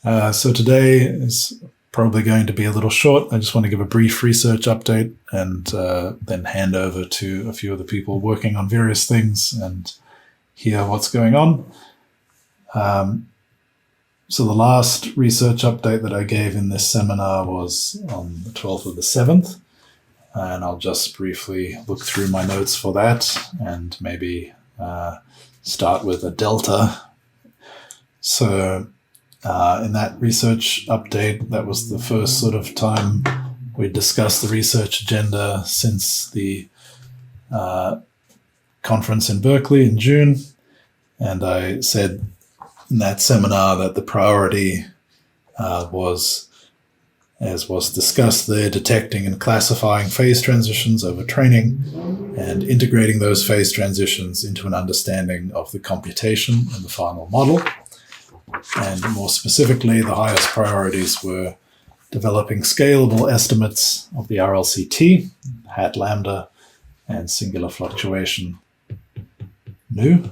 So today is probably going to be a little short. I just want to give a brief research update and then hand over to a few of the people working on various things and hear what's going on. So the last research update that I gave in this seminar was on the 12th of the 7th. And I'll just briefly look through my notes for that and maybe start with a delta. So in that research update, that was the first sort of time we discussed the research agenda since the conference in Berkeley in June. And I said in that seminar that the priority was, as was discussed there, detecting and classifying phase transitions over training and integrating those phase transitions into an understanding of the computation and the final model. And more specifically, the highest priorities were developing scalable estimates of the RLCT, hat lambda, and singular fluctuation nu,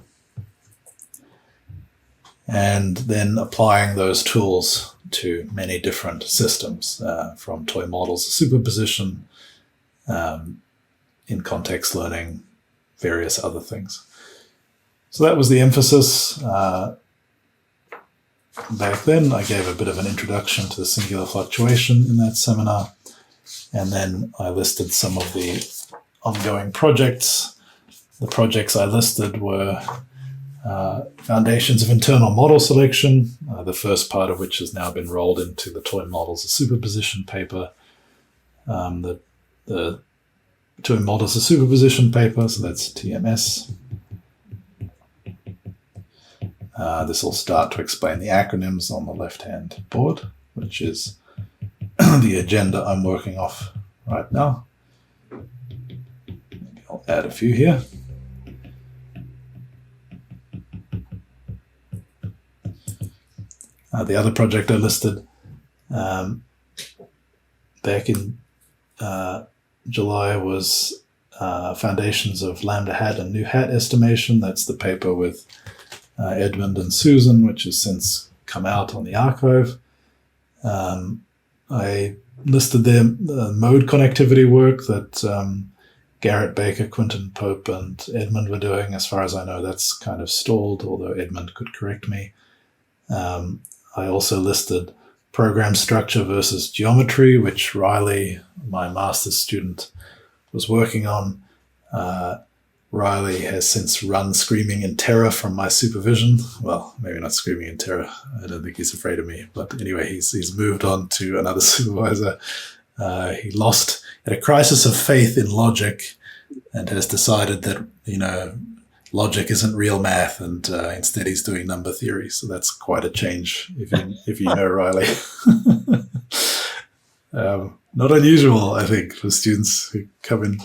and then applying those tools to many different systems, from toy models to superposition, in context learning, various other things. So that was the emphasis. Back then, I gave a bit of an introduction to the singular fluctuation in that seminar, and then I listed some of the ongoing projects. The projects I listed were foundations of internal model selection, the first part of which has now been rolled into the toy models of superposition paper. The toy models of superposition paper, so that's TMS. This will start to explain the acronyms on the left-hand board, which is the agenda I'm working off right now. Maybe I'll add a few here. The other project I listed back in July was foundations of lambda hat and nu hat estimation. That's the paper with Edmund and Susan, which has since come out on the archive. I listed their mode connectivity work that Garrett Baker, Quinton Pope, and Edmund were doing. As far as I know, that's kind of stalled, although Edmund could correct me. I also listed program structure versus geometry, which Riley, my master's student, was working on. Riley has since run screaming in terror from my supervision. Well, maybe not screaming in terror. I don't think he's afraid of me. But anyway, he's moved on to another supervisor. He had a crisis of faith in logic and has decided that, logic isn't real math, and instead he's doing number theory. So that's quite a change if you know Riley. Not unusual, I think, for students who come in,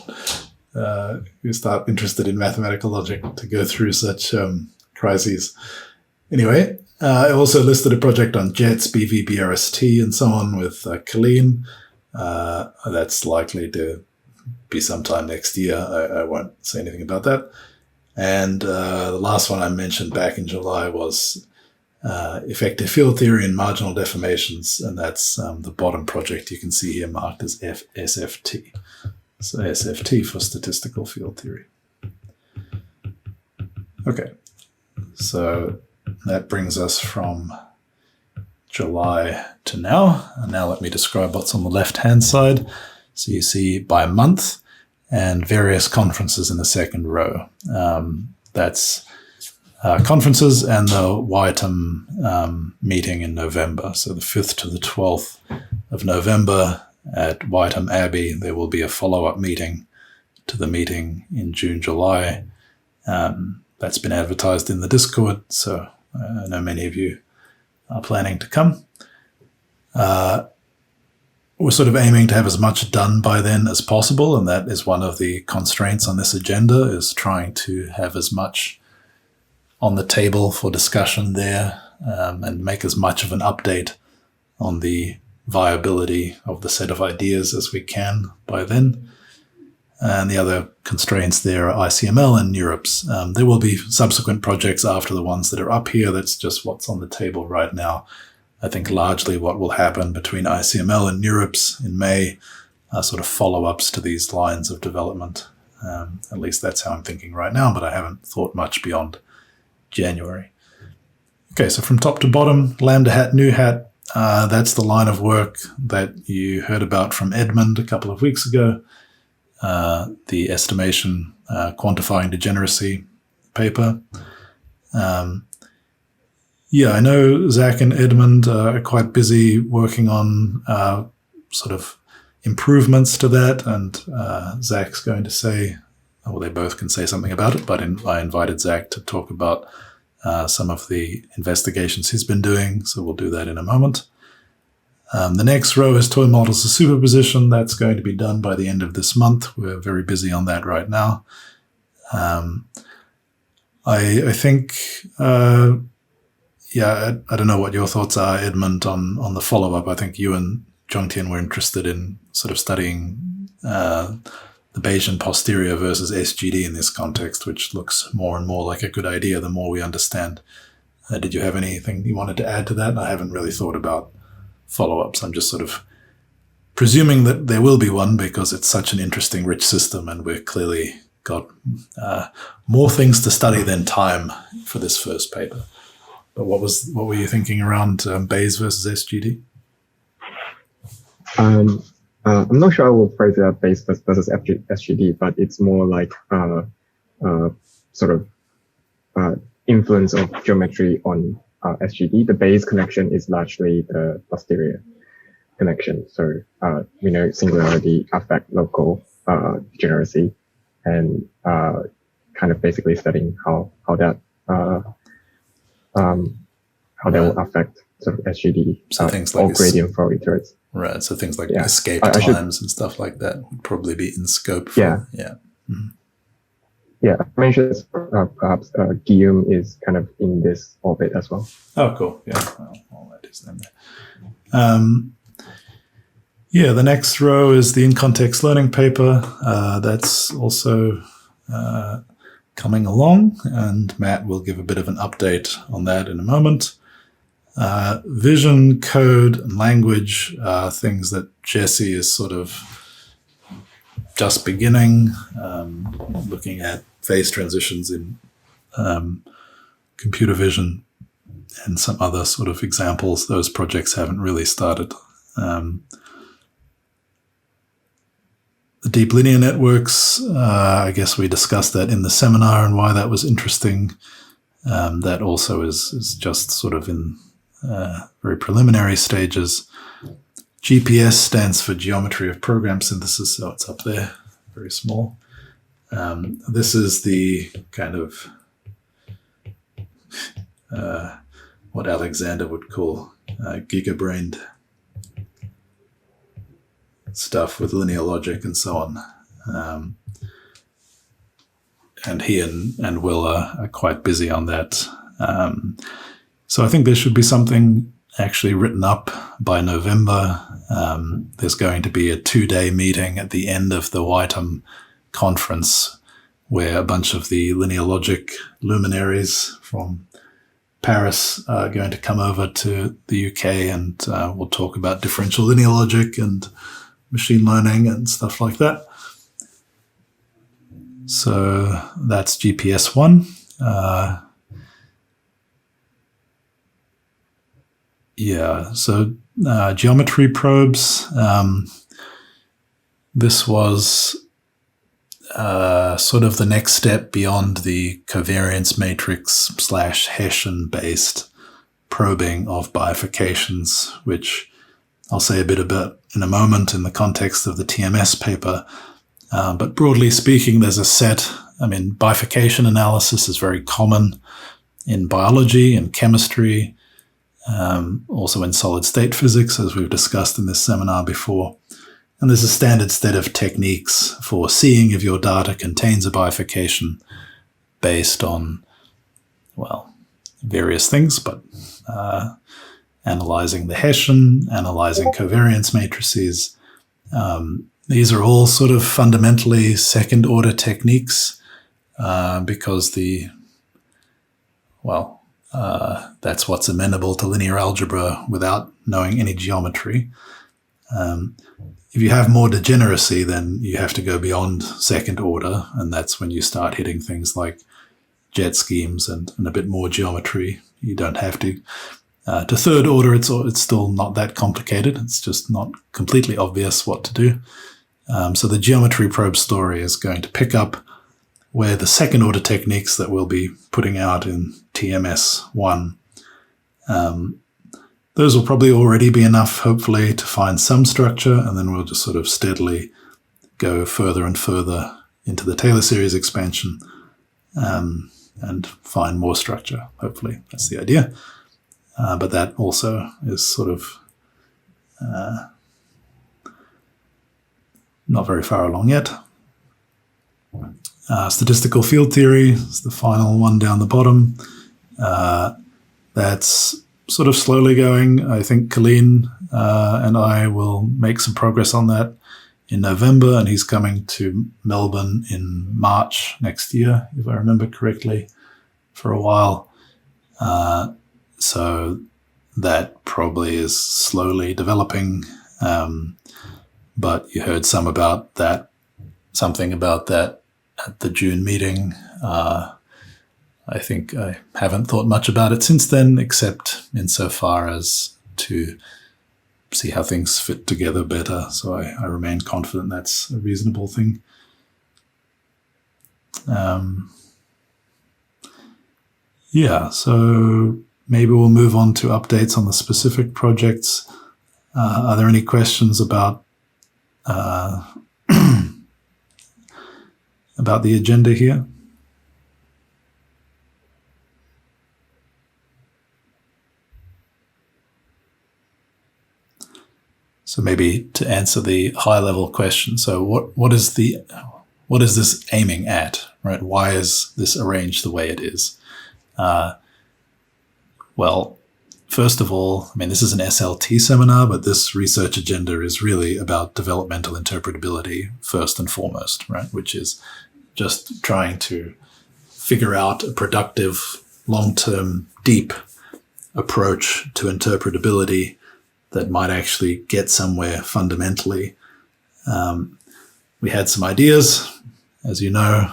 who start interested in mathematical logic to go through such crises. Anyway, I also listed a project on jets, BV, BRST, and so on with Colleen. That's likely to be sometime next year. I won't say anything about that. And the last one I mentioned back in July was effective field theory and marginal deformations, and that's the bottom project you can see here marked as SFT. So SFT for statistical field theory. Okay, so that brings us from July to now. And now let me describe what's on the left-hand side. So you see by month and various conferences in the second row. That's conferences and the Watanabe meeting in November. So the 5th to the 12th of November at Watanabe Abbey, there will be a follow-up meeting to the meeting in June, July. That's been advertised in the Discord, so I know many of you are planning to come. We're sort of aiming to have as much done by then as possible, and that is one of the constraints on this agenda, is trying to have as much on the table for discussion there, and make as much of an update on the viability of the set of ideas as we can by then. And the other constraints there are ICML and NeurIPS. There will be subsequent projects after the ones that are up here. That's just what's on the table right now. I think largely what will happen between ICML and NeurIPS in May are sort of follow-ups to these lines of development. At least that's how I'm thinking right now, but I haven't thought much beyond January. Okay, so from top to bottom, lambda hat, nu hat, that's the line of work that you heard about from Edmund a couple of weeks ago, the estimation quantifying degeneracy paper. Yeah, I know Zach and Edmund are quite busy working on sort of improvements to that, and Zach's going to say, well, they both can say something about it, but I invited Zach to talk about some of the investigations he's been doing, so we'll do that in a moment. The next row is toy models of superposition. That's going to be done by the end of this month. We're very busy on that right now. I think, I don't know what your thoughts are, Edmund, on the follow-up. I think you and Zhongtian were interested in sort of studying the Bayesian posterior versus SGD in this context, which looks more and more like a good idea the more we understand. Did you have anything you wanted to add to that? I haven't really thought about follow-ups. I'm just sort of presuming that there will be one because it's such an interesting, rich system, and we've clearly got more things to study than time for this first paper. But what were you thinking around Bayes versus SGD? I'm not sure I will phrase it as Bayes versus SGD, but it's more like sort of influence of geometry on SGD. The Bayes connection is largely the posterior connection. So we know singularity affect local degeneracy, and kind of basically studying how that will affect sort of SGD so things like or gradient flow iterates. Right, so things like escape times and stuff like that would probably be in scope. Yeah. I mentioned perhaps Guillaume is kind of in this orbit as well. Oh, cool. Yeah, all that is then there. The next row is the in-context learning paper. That's also coming along, and Matt will give a bit of an update on that in a moment. Vision, code, and language are things that Jesse is sort of just beginning, looking at phase transitions in computer vision and some other sort of examples. Those projects haven't really started. The deep linear networks, I guess we discussed that in the seminar and why that was interesting. That also is just sort of in very preliminary stages. GPS stands for Geometry of Program Synthesis, so it's up there, very small. This is the kind of what Alexander would call giga-brained stuff with linear logic and so on. And he and Will are quite busy on that. So I think there should be something actually written up by November. There's going to be a 2-day meeting at the end of the Whiteham conference where a bunch of the linear logic luminaries from Paris are going to come over to the UK, and we'll talk about differential linear logic and machine learning and stuff like that. So that's GPS 1. So geometry probes. This was sort of the next step beyond the covariance matrix / Hessian-based probing of bifurcations, which I'll say a bit about in a moment in the context of the TMS paper. But broadly speaking, there's a set. Bifurcation analysis is very common in biology and chemistry, also in solid state physics, as we've discussed in this seminar before. And there's a standard set of techniques for seeing if your data contains a bifurcation based on, various things, but analyzing the Hessian, analyzing covariance matrices. These are all sort of fundamentally second-order techniques because That's what's amenable to linear algebra without knowing any geometry. If you have more degeneracy, then you have to go beyond second order, and that's when you start hitting things like jet schemes and a bit more geometry. You don't have to. To third order, it's still not that complicated. It's just not completely obvious what to do. So the geometry probe story is going to pick up where the second order techniques that we'll be putting out in TMS 1, those will probably already be enough, hopefully, to find some structure, and then we'll just sort of steadily go further and further into the Taylor series expansion and find more structure, hopefully. That's the idea. But that also is sort of not very far along yet. Statistical field theory is the final one down the bottom. That's sort of slowly going. I think Colleen and I will make some progress on that in November, and he's coming to Melbourne in March next year, if I remember correctly, for a while. So that probably is slowly developing. But you heard something about that at the June meeting. I think I haven't thought much about it since then, except insofar as to see how things fit together better. So I remain confident that's a reasonable thing. So maybe we'll move on to updates on the specific projects. Are there any questions about about the agenda here? So maybe to answer the high-level question, so what is this aiming at, right? Why is this arranged the way it is? Well, first of all, I mean, this is an SLT seminar, but this research agenda is really about developmental interpretability first and foremost, right? Which is just trying to figure out a productive, long-term, deep approach to interpretability that might actually get somewhere fundamentally. We had some ideas, as you know,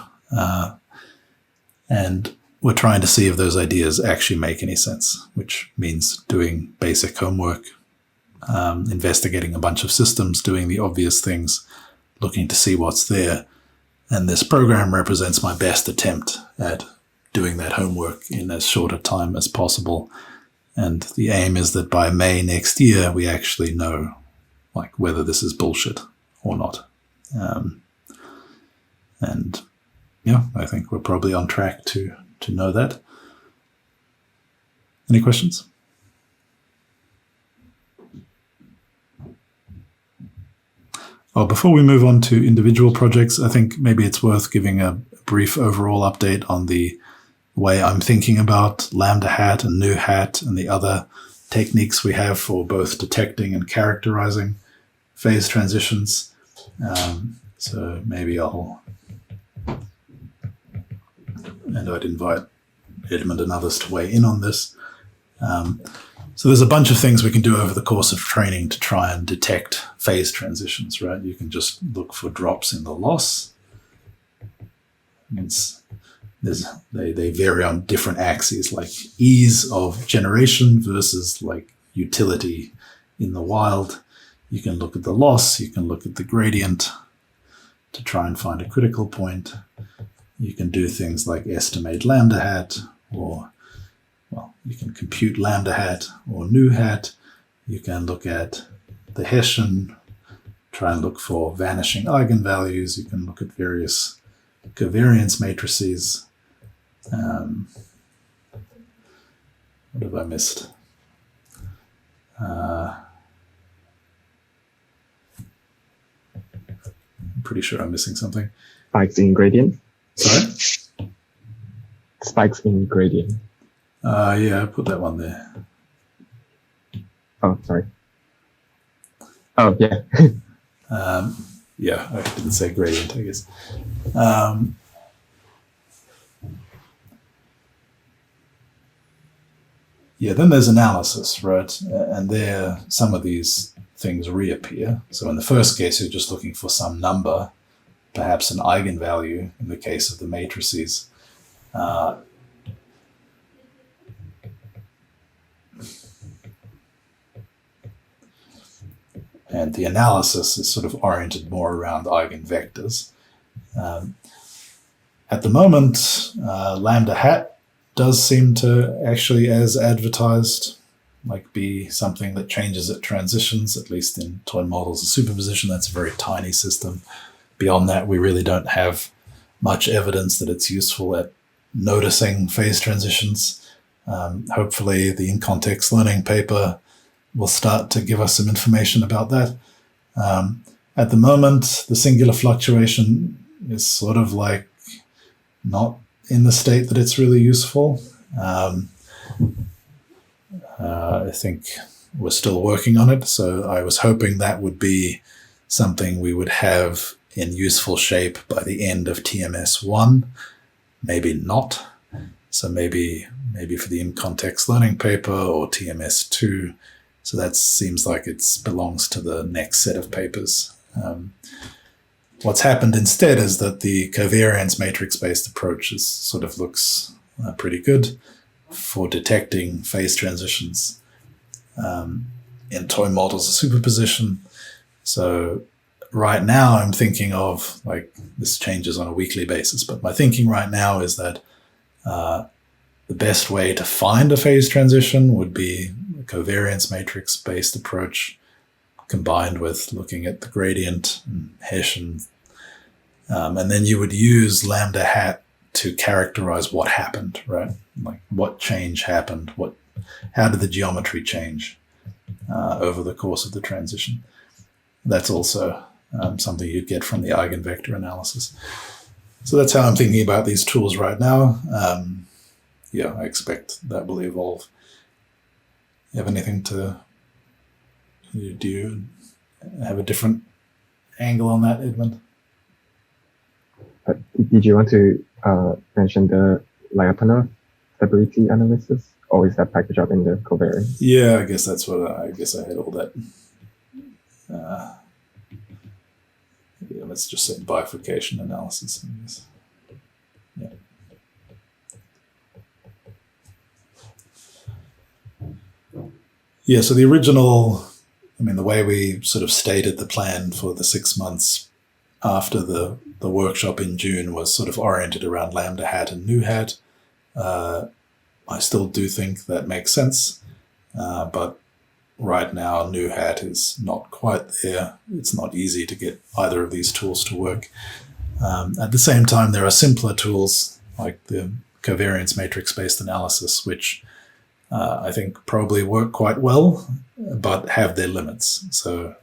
and we're trying to see if those ideas actually make any sense, which means doing basic homework, investigating a bunch of systems, doing the obvious things, looking to see what's there. And this program represents my best attempt at doing that homework in as short a time as possible. And the aim is that by May next year, we actually know whether this is bullshit or not. I think we're probably on track to know that. Any questions? Before we move on to individual projects, I think maybe it's worth giving a brief overall update on the way I'm thinking about lambda hat and nu hat and the other techniques we have for both detecting and characterizing phase transitions. So maybe I'd invite Edmund and others to weigh in on this. So there's a bunch of things we can do over the course of training to try and detect phase transitions, right? You can just look for drops in the loss. They vary on different axes, like ease of generation versus utility in the wild. You can look at the loss, you can look at the gradient to try and find a critical point. You can do things like estimate lambda hat, or you can compute lambda hat or nu hat. You can look at the Hessian, try and look for vanishing eigenvalues. You can look at various covariance matrices. What have I missed? I'm pretty sure I'm missing something. Spikes in gradient. Sorry? Spikes in gradient. Yeah, I put that one there. Oh, sorry. Oh, yeah. Yeah, I didn't say gradient, I guess. Yeah, then there's analysis, right? And there, some of these things reappear. So in the first case, you're just looking for some number, perhaps an eigenvalue in the case of the matrices. And the analysis is sort of oriented more around eigenvectors. At the moment, lambda hat does seem to actually, as advertised, like be something that changes at transitions, at least in toy models of superposition. That's a very tiny system. Beyond that, we really don't have much evidence that it's useful at noticing phase transitions. Hopefully the in-context learning paper will start to give us some information about that. At the moment, the singular fluctuation is sort of like not in the state that it's really useful. I think we're still working on it, so I was hoping that would be something we would have in useful shape by the end of TMS 1. Maybe not. So maybe for the in-context learning paper or TMS 2. So that seems like it belongs to the next set of papers. What's happened instead is that the covariance matrix-based approach sort of looks pretty good for detecting phase transitions in toy models of superposition. So right now I'm thinking of, like, this changes on a weekly basis, but my thinking right now is that the best way to find a phase transition would be a covariance matrix-based approach combined with looking at the gradient and Hessian. And then you would use lambda hat to characterize what happened, right? Like what change happened, how did the geometry change over the course of the transition. That's also something you'd get from the eigenvector analysis. So that's how I'm thinking about these tools right now. Yeah, I expect that will evolve. You have anything do you have a different angle on that, Edmund? Did you want to mention the Lyapunov stability analysis, or is that packaged up in the covariance? Yeah, I guess that's what I had all that. Yeah, let's just say bifurcation analysis. I guess. Yeah. Yeah, so the original, the way we sort of stated the plan for the 6 months after the workshop in June was sort of oriented around lambda hat and nu hat. I still do think that makes sense, but right now nu hat is not quite there. It's not easy to get either of these tools to work. At the same time, there are simpler tools like the covariance matrix-based analysis, which I think probably work quite well, but have their limits. So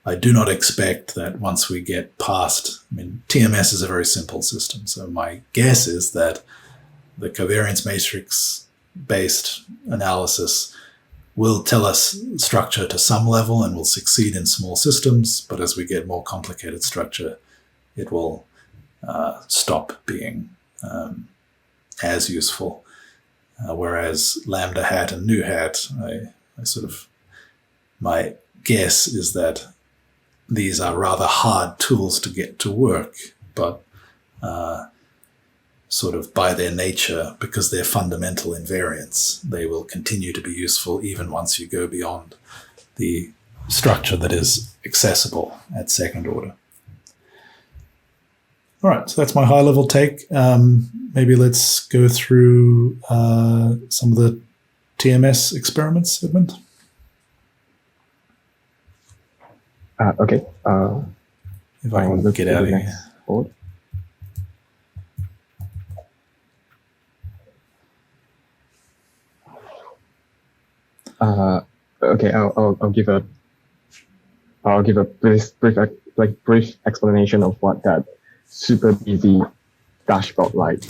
I do not expect that once we get past, TMS is a very simple system. So my guess is that the covariance matrix-based analysis will tell us structure to some level and will succeed in small systems. But as we get more complicated structure, it will stop being as useful. Whereas lambda hat and nu hat, my guess is that these are rather hard tools to get to work, but sort of by their nature, because they're fundamental invariants, they will continue to be useful even once you go beyond the structure that is accessible at second order. All right, so that's my high-level take. Maybe let's go through some of the TMS experiments, Edmund. Okay. If I can get out of here. Board. Okay, I'll give a brief explanation of what that super busy dashboard light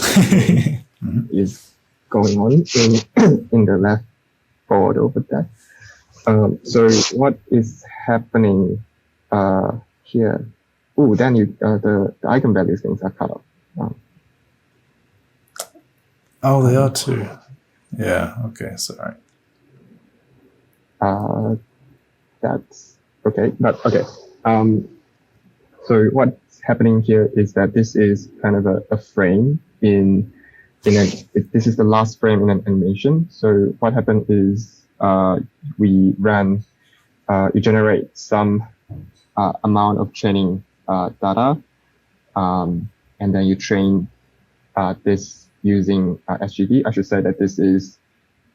is going on in the left board over there. So what is happening here? Oh, then the eigenvalues things are cut off. Oh, they are too. Yeah. Okay. Sorry. That's okay. But okay. So what's happening here is that this is kind of a frame this is the last frame in an animation. So what happened is we you generate some amount of training data, and then you train this using SGD. I should say that this is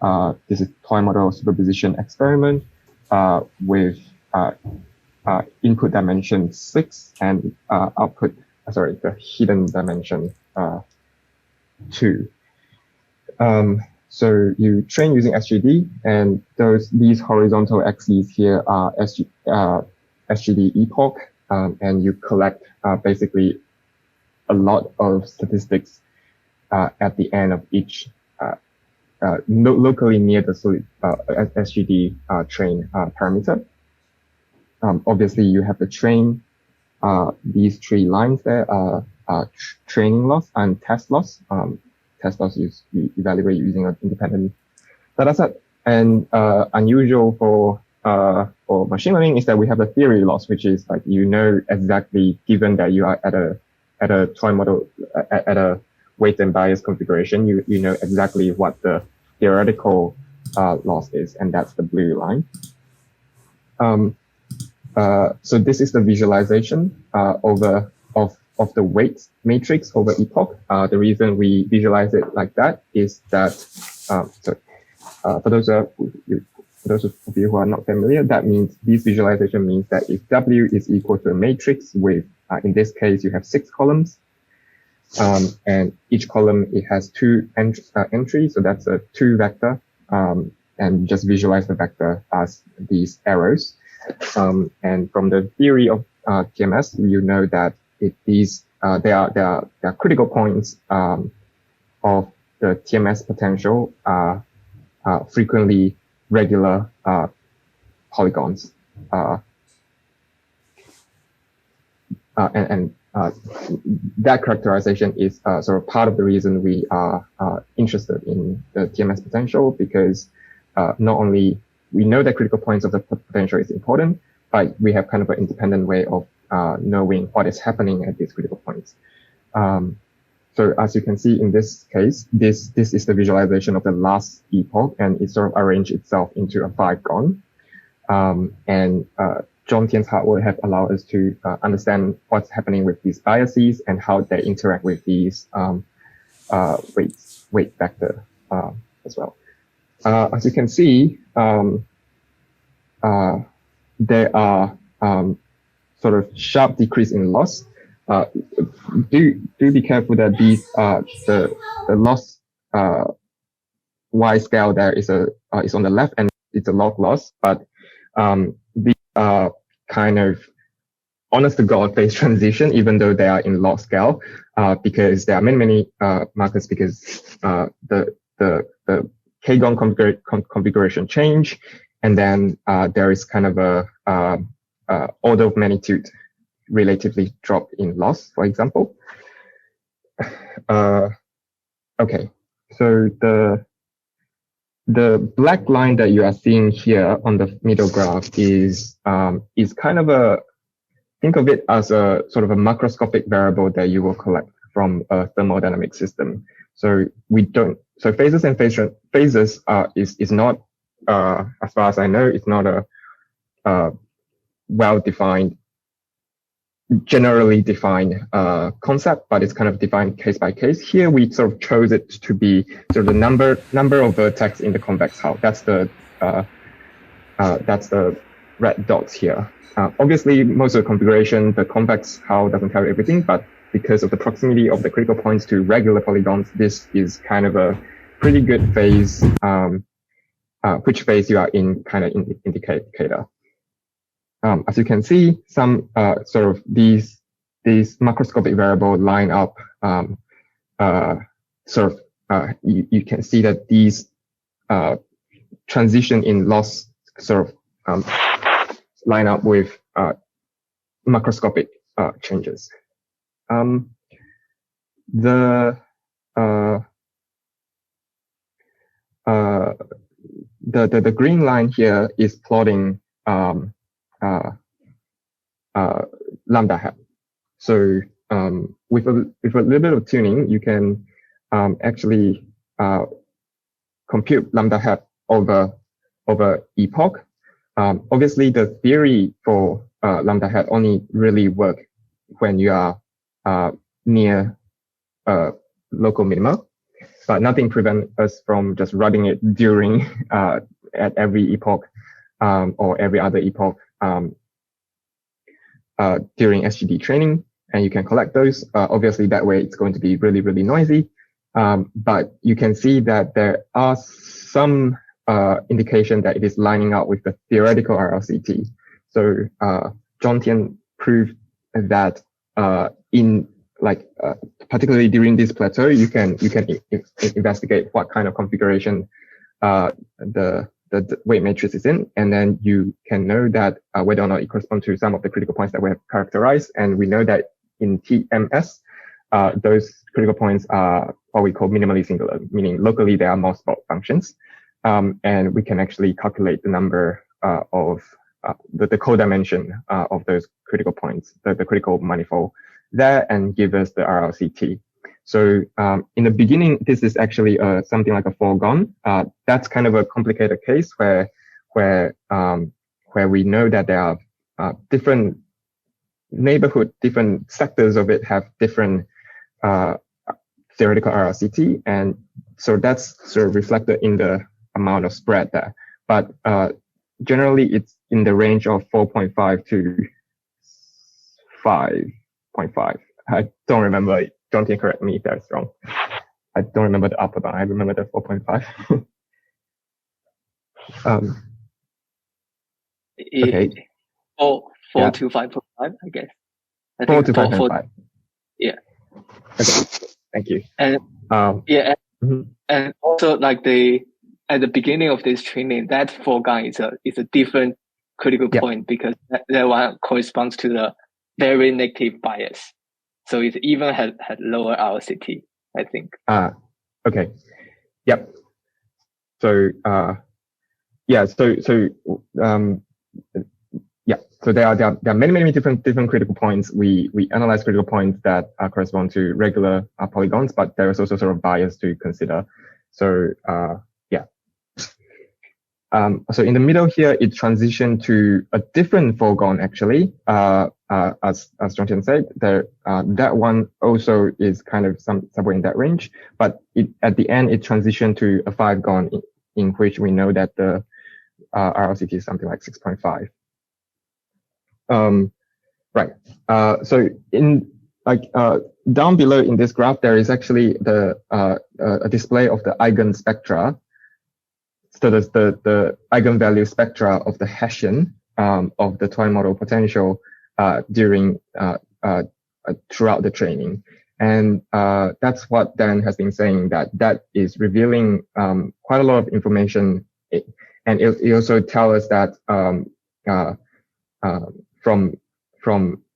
toy model superposition experiment with input dimension 6 and the hidden dimension 2. So you train using SGD, and these horizontal axes here are SGD epoch, and you collect basically a lot of statistics at the end of each locally near the SGD train parameter. Obviously, you have the train. These 3 lines there are training loss and test loss. Test loss you evaluate using an independent data set. And unusual for machine learning is that we have a theory loss, which is like exactly, given that you are at a toy model at a weight and bias configuration, you know exactly what the theoretical loss is, and that's the blue line. So this is the visualization of the weight matrix over epoch. The reason we visualize it like that is that for those of you who are not familiar, that means this visualization means that if W is equal to a matrix with, in this case, you have 6 columns, and each column, it has 2 entries, so that's a 2 vector, and just visualize the vector as these arrows. And from the theory of TMS, you know that there are critical points of the TMS potential are frequently regular polygons, and that characterization is sort of part of the reason we are interested in the TMS potential, because not only we know that critical points of the potential is important, but we have kind of an independent way of knowing what is happening at these critical points. So as you can see in this case, this is the visualization of the last epoch, and it sort of arranged itself into a 5-gon. And John Tian's hardware have allowed us to understand what's happening with these biases and how they interact with these weight vector as well. As you can see, there are sort of sharp decrease in loss. Do be careful that these the loss Y scale there is on the left, and it's a log loss, but these are kind of honest to God phase transition, even though they are in log scale, because there are many markers, because the K-gon configuration change, and then there is kind of a order of magnitude relatively drop in loss, for example. Okay, so the black line that you are seeing here on the middle graph is kind of think of it as a sort of a macroscopic variable that you will collect from a thermodynamic system. So phases and phases is not, as far as I know, it's not a well-defined, generally defined concept, but it's kind of defined case by case. Here we sort of chose it to be sort of the number of vertex in the convex hull. That's the red dots here. Obviously, most of the configuration, the convex hull doesn't tell you everything, but because of the proximity of the critical points to regular polygons, this is kind of a pretty good phase, which phase you are in kind of indicator. As you can see, some sort of these macroscopic variables line up. You can see that these transition in loss sort of line up with macroscopic changes. the green line here is plotting lambda hat. So with a little bit of tuning, you can actually compute lambda hat over epoch. Obviously, the theory for lambda hat only really work when you are near local minima, but nothing prevents us from just running it during at every epoch or every other epoch during SGD training, and you can collect those. Obviously, that way it's going to be really, really noisy, but you can see that there are some indication that it is lining up with the theoretical RLCT. So John Tian proved that in particularly during this plateau, you can investigate what kind of configuration the weight matrix is in, and then you can know that whether or not it corresponds to some of the critical points that we have characterized. And we know that in TMS, those critical points are what we call minimally singular, meaning locally there are multiple functions. And we can actually calculate the number of the codimension of those critical points, the critical manifold there, and give us the RLCT. So in the beginning, this is actually something like a foregone. That's kind of a complicated case where we know that there are different neighborhood, different sectors of it have different theoretical RLCT, and so that's sort of reflected in the amount of spread there. But generally, it's in the range of 4.5 to 5.5. I don't remember. Don't correct me if that's wrong. I don't remember the upper bound. I remember the 4.5. Okay. 4 to 5.5, I guess. 4 to 5.5. Yeah. Okay. Thank you. And and also like at the beginning of this training, that foregone is a different critical point, because that one corresponds to the very negative bias. So it even had lower RLCT, I think. Okay. Yep. So So there are many different critical points. We analyze critical points that correspond to regular polygons, but there is also sort of bias to consider. So so in the middle here, it transitioned to a different foregone actually. As John Tian said, that one also is kind of somewhere in that range, but at the end it transitioned to a 5-gon in which we know that the RLCT is something like 6.5. Right. So in down below in this graph, there is actually a display of the eigenspectra. So there's the eigenvalue spectra of the Hessian of the toy model potential during throughout the training, and that's what Dan has been saying, that is revealing quite a lot of information, and it also tells us that from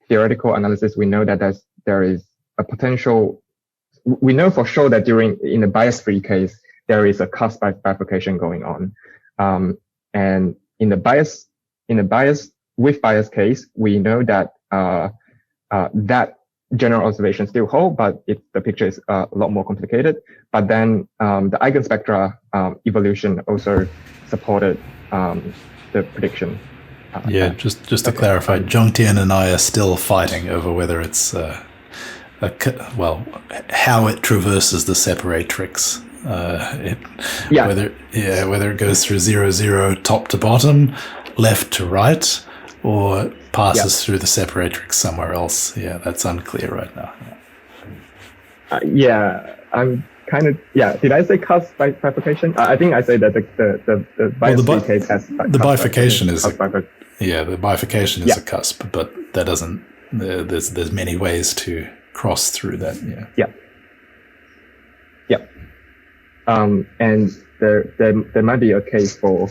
theoretical analysis, we know that there is a potential. We know for sure that in the bias-free case, there is a cusp bifurcation going on, and in the bias with bias case, we know that that general observation still hold, but the picture is a lot more complicated. But then the eigenspectra evolution also supported the prediction. Just to clarify, Zhongtian and I are still fighting over whether it's how it traverses the separatrix. Whether it goes through 0, 0 top to bottom, left to right, or passes through the separatrix somewhere else. Yeah, that's unclear right now. I'm kind of Did I say cusp bifurcation? I think I say that the bias case has the bifurcation is the bifurcation is a cusp, but that doesn't. There's many ways to cross through that. And there might be a case for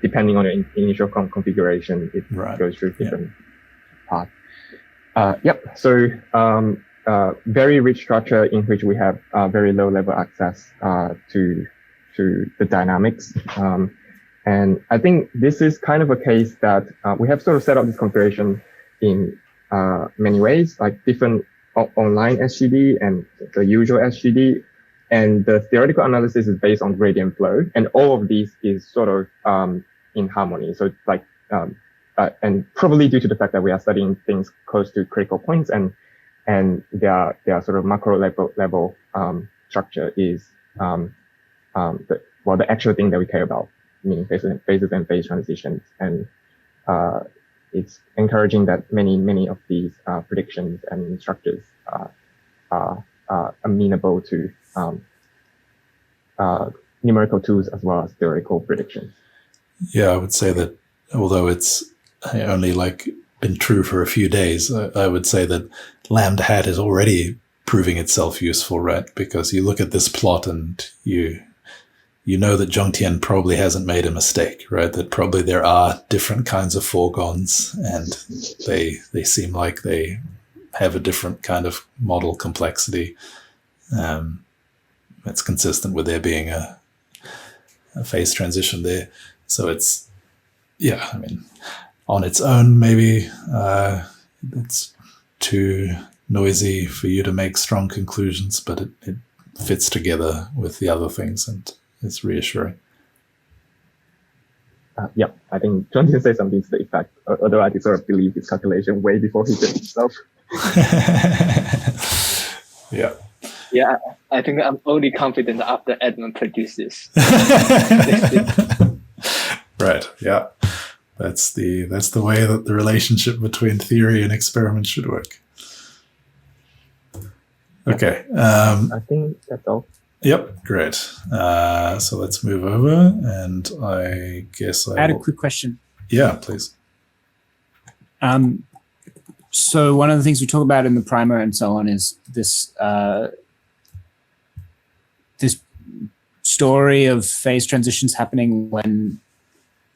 depending on the initial configuration, it goes through different paths. So very rich structure in which we have very low level access to to the dynamics. And I think this is kind of a case that we have sort of set up this configuration in many ways, like different online SGD and the usual SGD. And the theoretical analysis is based on gradient flow. And all of these is sort of in harmony. So it's like, and probably due to the fact that we are studying things close to critical points and their sort of macro level structure is the actual thing that we care about, meaning phases and phase transitions. And it's encouraging that many of these predictions and structures are amenable to numerical tools as well as theoretical predictions. Yeah, I would say that although it's only been true for a few days, I would say that lambda hat is already proving itself useful, right? Because you look at this plot and you know that Zhongtian probably hasn't made a mistake, right? That probably there are different kinds of foregons and they seem like they have a different kind of model complexity. It's consistent with there being a phase transition there. So it's, yeah, I mean, on its own, maybe it's too noisy for you to make strong conclusions, but it fits together with the other things and it's reassuring. Yeah, I think John didn't say something to the effect, although I did sort of believe his calculation way before he did himself. Yeah. Yeah, I think I'm only confident after Edmund produces. Right. Yeah. That's the way that the relationship between theory and experiment should work. Okay. I think that's all. Yep. Great. So let's move over, and I guess I had a quick question. Yeah, please. So one of the things we talk about in the primer and so on is this this story of phase transitions happening when,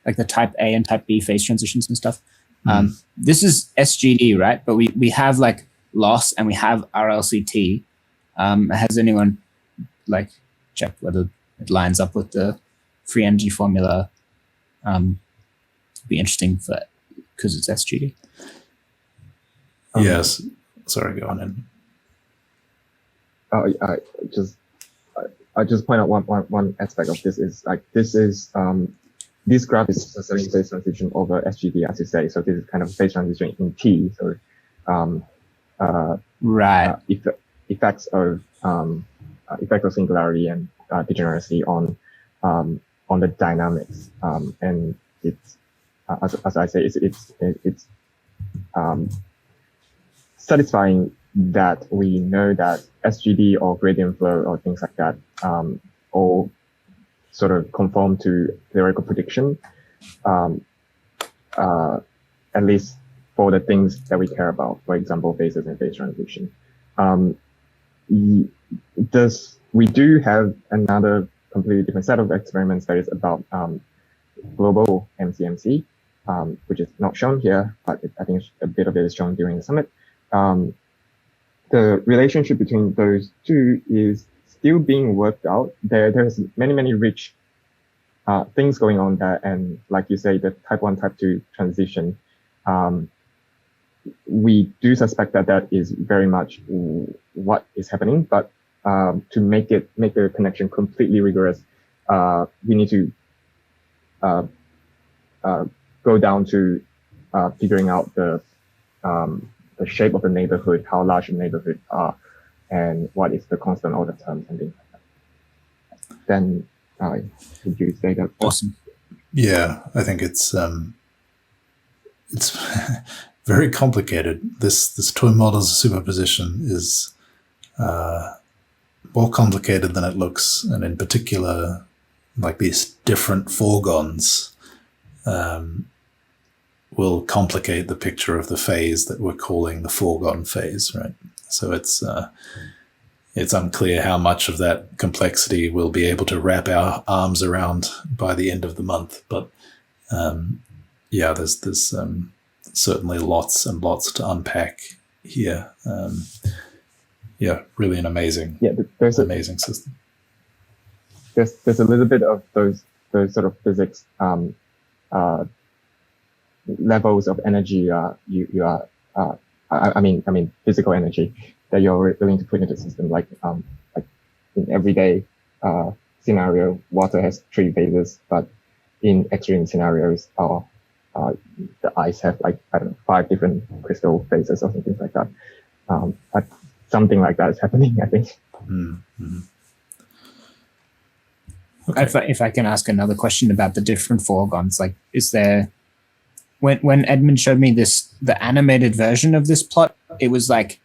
like the type A and type B phase transitions and stuff. This is SGD, right? But we have like loss and we have RLCT. Has anyone checked whether it lines up with the free energy formula? Be interesting because it's SGD. Yes. Sorry, go on in. I just point out one aspect of this is this graph is asserting phase transition over SGD, as you say. So this is kind of phase transition in T. So right. Effects of singularity and degeneracy on the dynamics. And it's as I say, it's satisfying that we know that SGD or gradient flow or things like that all sort of conform to theoretical prediction, at least for the things that we care about, for example, phases and phase transition. We do have another completely different set of experiments that is about global MCMC, which is not shown here, but I think a bit of it is shown during the summit. The relationship between those two is still being worked out. There's many rich things going on there, and like you say, the type 1, type 2 transition, we do suspect that is very much what is happening, but to make the connection completely rigorous, we need to go down to figuring out the shape of the neighborhood, how large the neighborhood are, and what is the constant order terms and things like that. Then, would you say that? Awesome. Yeah, I think it's very complicated. This twin models of superposition is more complicated than it looks, and in particular, like these different foregons will complicate the picture of the phase that we're calling the foregone phase, right? So it's unclear how much of that complexity we'll be able to wrap our arms around by the end of the month. But yeah, there's certainly lots and lots to unpack here. Yeah, really an amazing, amazing system. there's a little bit of those sort of physics levels of energy you are I mean physical energy that you're willing to put into the system, like in everyday scenario, water has 3 phases, but in extreme scenarios, the ice have like, I don't know, 5 different crystal phases or something like that. But something like that is happening, I think. Mm-hmm. Okay. If I can ask another question about the different foregons, like, is there, when Edmund showed me the animated version of this plot, it was like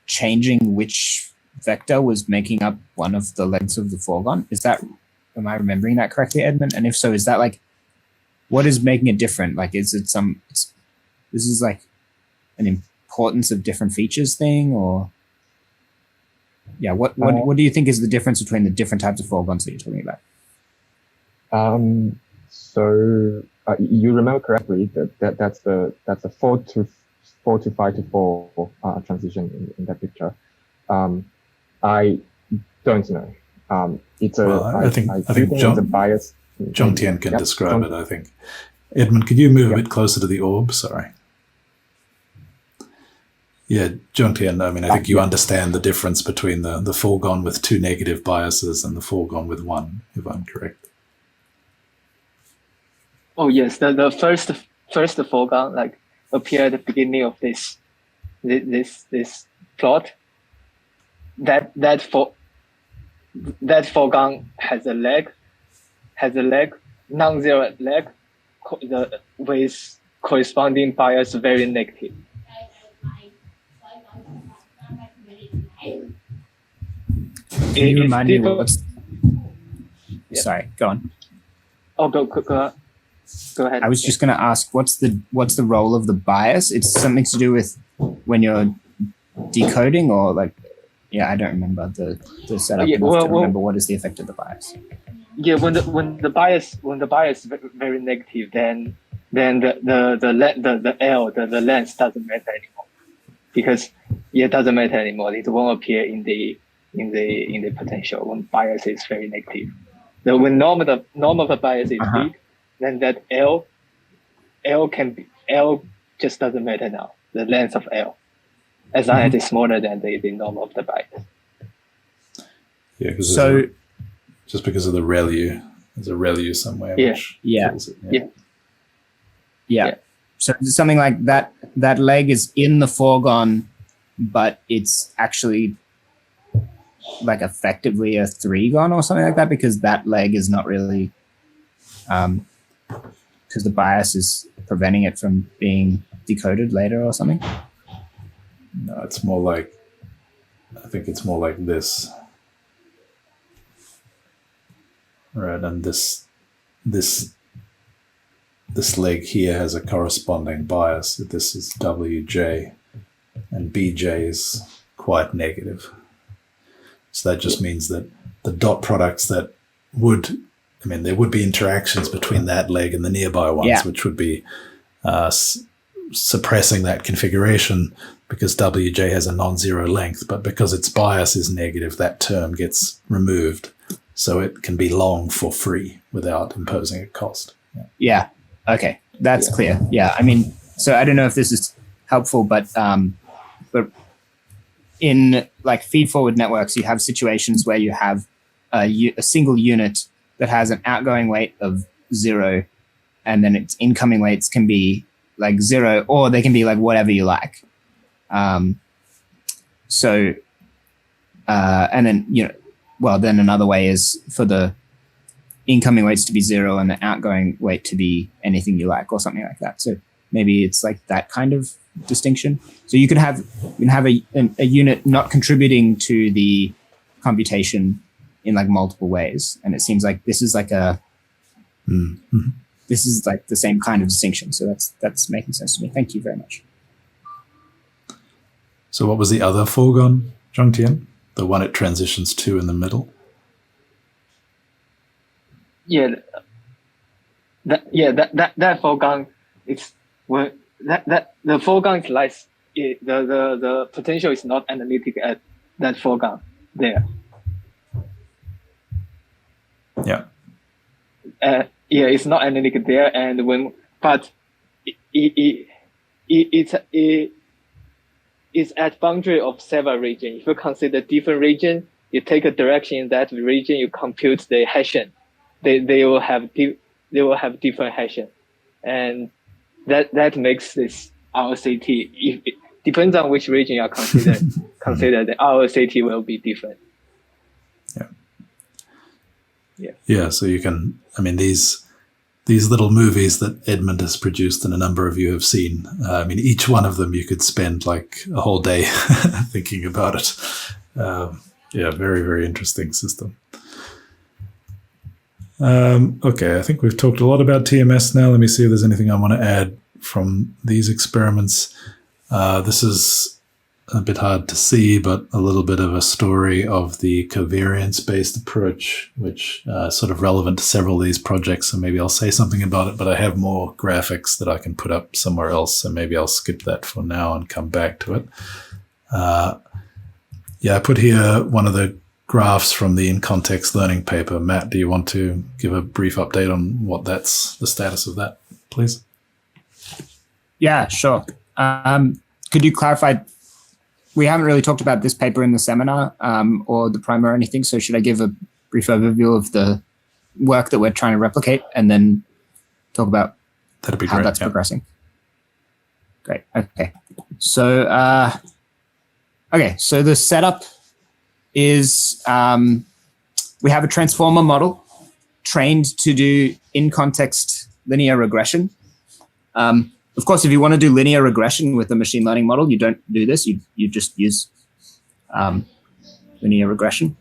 changing which vector was making up one of the legs of the foregon. Am I remembering that correctly, Edmund? And if so, is that like, what is making it different? Like, is it this is like an importance of different features thing, or yeah, what do you think is the difference between the different types of foregons that you're talking about? So you remember correctly that's a 4 to 5 to 4 transition in that picture. I don't know. It's a. Well, I think it's a bias. Zhongtian can describe it, I think. Edmund, could you move a bit closer to the orb? Sorry. Yeah, Zhongtian, I mean, I think you understand the difference between the foregone with 2 negative biases and the foregone with 1, if I'm correct. Oh yes, the first foregone like appear at the beginning of this plot. That foregone has a leg, non-zero leg, with corresponding bias very negative. Can you remind me what's... Yeah. Sorry, go on. Oh, go ahead. I was just going to ask, what's the role of the bias? It's something to do with when you're decoding, or like, yeah, I don't remember the setup enough to remember what is the effect of the bias. Yeah, when the bias is very negative, then the L, the length doesn't matter anymore, because it doesn't matter anymore. It won't appear in the potential when bias is very negative. When normal bias is big, then that L just doesn't matter now. The length of L, as long as it's smaller than the normal of the bias. Yeah, because so just because of the ReLU, there's a ReLU somewhere. Yeah. Which tells it, Yeah. So something like that leg is in the foregone, but it's actually like effectively a 3-gon or something like that, because that leg is not really, because the bias is preventing it from being decoded later or something. No, it's more like, I think it's more like this. Right, and this leg here has a corresponding bias. This is WJ, and BJ is quite negative. So that just means that the dot products that there would be interactions between that leg and the nearby ones, which would be suppressing that configuration, because WJ has a non-zero length, but because its bias is negative, that term gets removed. So it can be long for free without imposing a cost. Yeah. Okay. That's clear. Yeah. I mean, so I don't know if this is helpful, but in like feed-forward networks, you have situations where you have a single unit that has an outgoing weight of 0, and then its incoming weights can be like 0, or they can be like whatever you like. And then, then another way is for the incoming weights to be 0 and the outgoing weight to be anything you like, or something like that. So maybe it's like that kind of distinction. So you can have a unit not contributing to the computation in like multiple ways, and it seems like this is like this is like the same kind of distinction. So that's making sense to me. Thank you very much. So what was the other foregone, Zhongtian? The one it transitions to in the middle? Yeah, that foregone, it's when the foregone is like the potential is not analytic at that foregone there. Yeah. Yeah, it's not analytic there, but it's at boundary of several regions. If you consider different region, you take a direction in that region, you compute the hashing. They will have different hashing, and that makes this RCT. If it depends on which region you are consider the RCT will be different. Yeah. So you can, I mean, these little movies that Edmund has produced and a number of you have seen, I mean, each one of them you could spend like a whole day thinking about it. Yeah, very, very interesting system. Okay, I think we've talked a lot about TMS now. Let me see if there's anything I want to add from these experiments. This is a bit hard to see, but a little bit of a story of the covariance-based approach, which is sort of relevant to several of these projects. So maybe I'll say something about it, but I have more graphics that I can put up somewhere else. So maybe I'll skip that for now and come back to it. Yeah, I put here one of the graphs from the in-context learning paper. Matt, do you want to give a brief update on what that's the status of that, please? Yeah, sure. Could you clarify? We haven't really talked about this paper in the seminar or the primer or anything, so should I give a brief overview of the work that we're trying to replicate and then talk about That'd be how great, that's yeah. progressing? Great, okay. So, so the setup is we have a transformer model trained to do in-context linear regression. Of course, if you want to do linear regression with a machine learning model, you don't do this. You just use linear regression.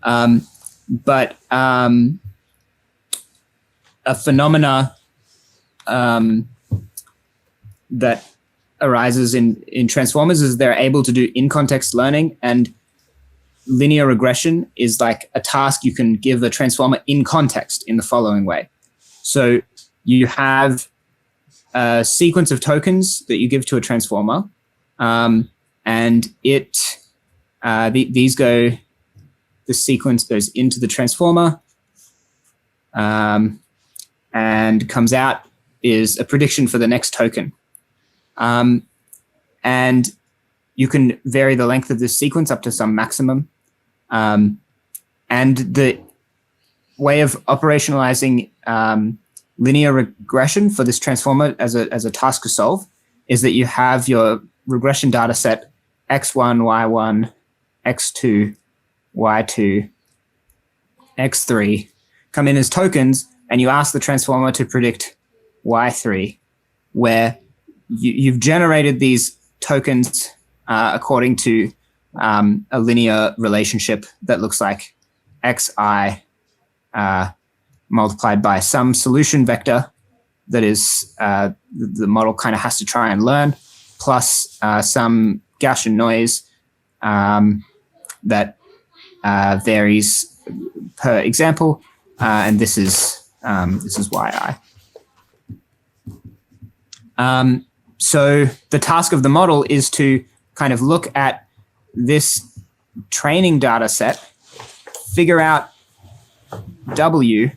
But a phenomena that arises in transformers is they're able to do in-context learning, and linear regression is like a task you can give a transformer in context in the following way. So you have a sequence of tokens that you give to a transformer, and the sequence goes into the transformer, and comes out is a prediction for the next token. And you can vary the length of this sequence up to some maximum. And the way of operationalizing linear regression for this transformer as a task to solve is that you have your regression data set x1, y1, x2, y2, x3 come in as tokens, and you ask the transformer to predict y3, where you've generated these tokens according to a linear relationship that looks like xi multiplied by some solution vector that is the model kind of has to try and learn, plus some Gaussian noise that varies per example, and this is yi. So the task of the model is to kind of look at this training data set, figure out W,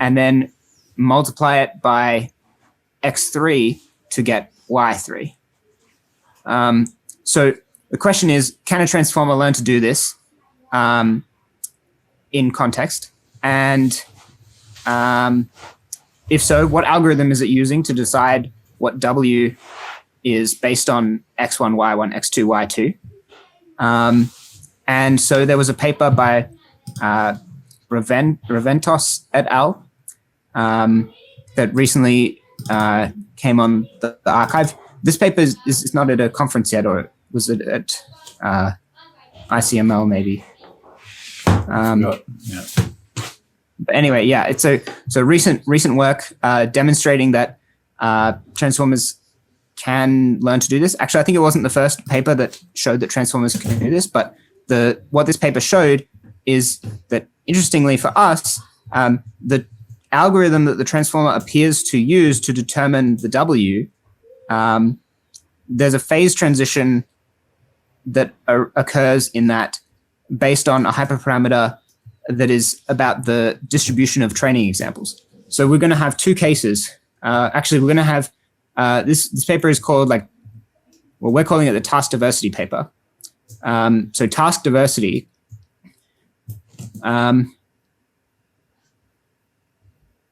and then multiply it by x3 to get y3. So the question is, can a transformer learn to do this in context? And if so, what algorithm is it using to decide what W is based on x1, y1, x2, y2? And so there was a paper by Reventos et al. That recently came on the archive. This paper is not at a conference yet, or was it at ICML maybe? Yeah. But anyway, yeah, it's a recent work demonstrating that transformers can learn to do this. Actually, I think it wasn't the first paper that showed that transformers can do this, but what this paper showed is that, interestingly for us, the algorithm that the transformer appears to use to determine the W, there's a phase transition that occurs in that based on a hyperparameter that is about the distribution of training examples. So we're going to have two cases. Actually, we're going to have this paper is called we're calling it the task diversity paper. So task diversity.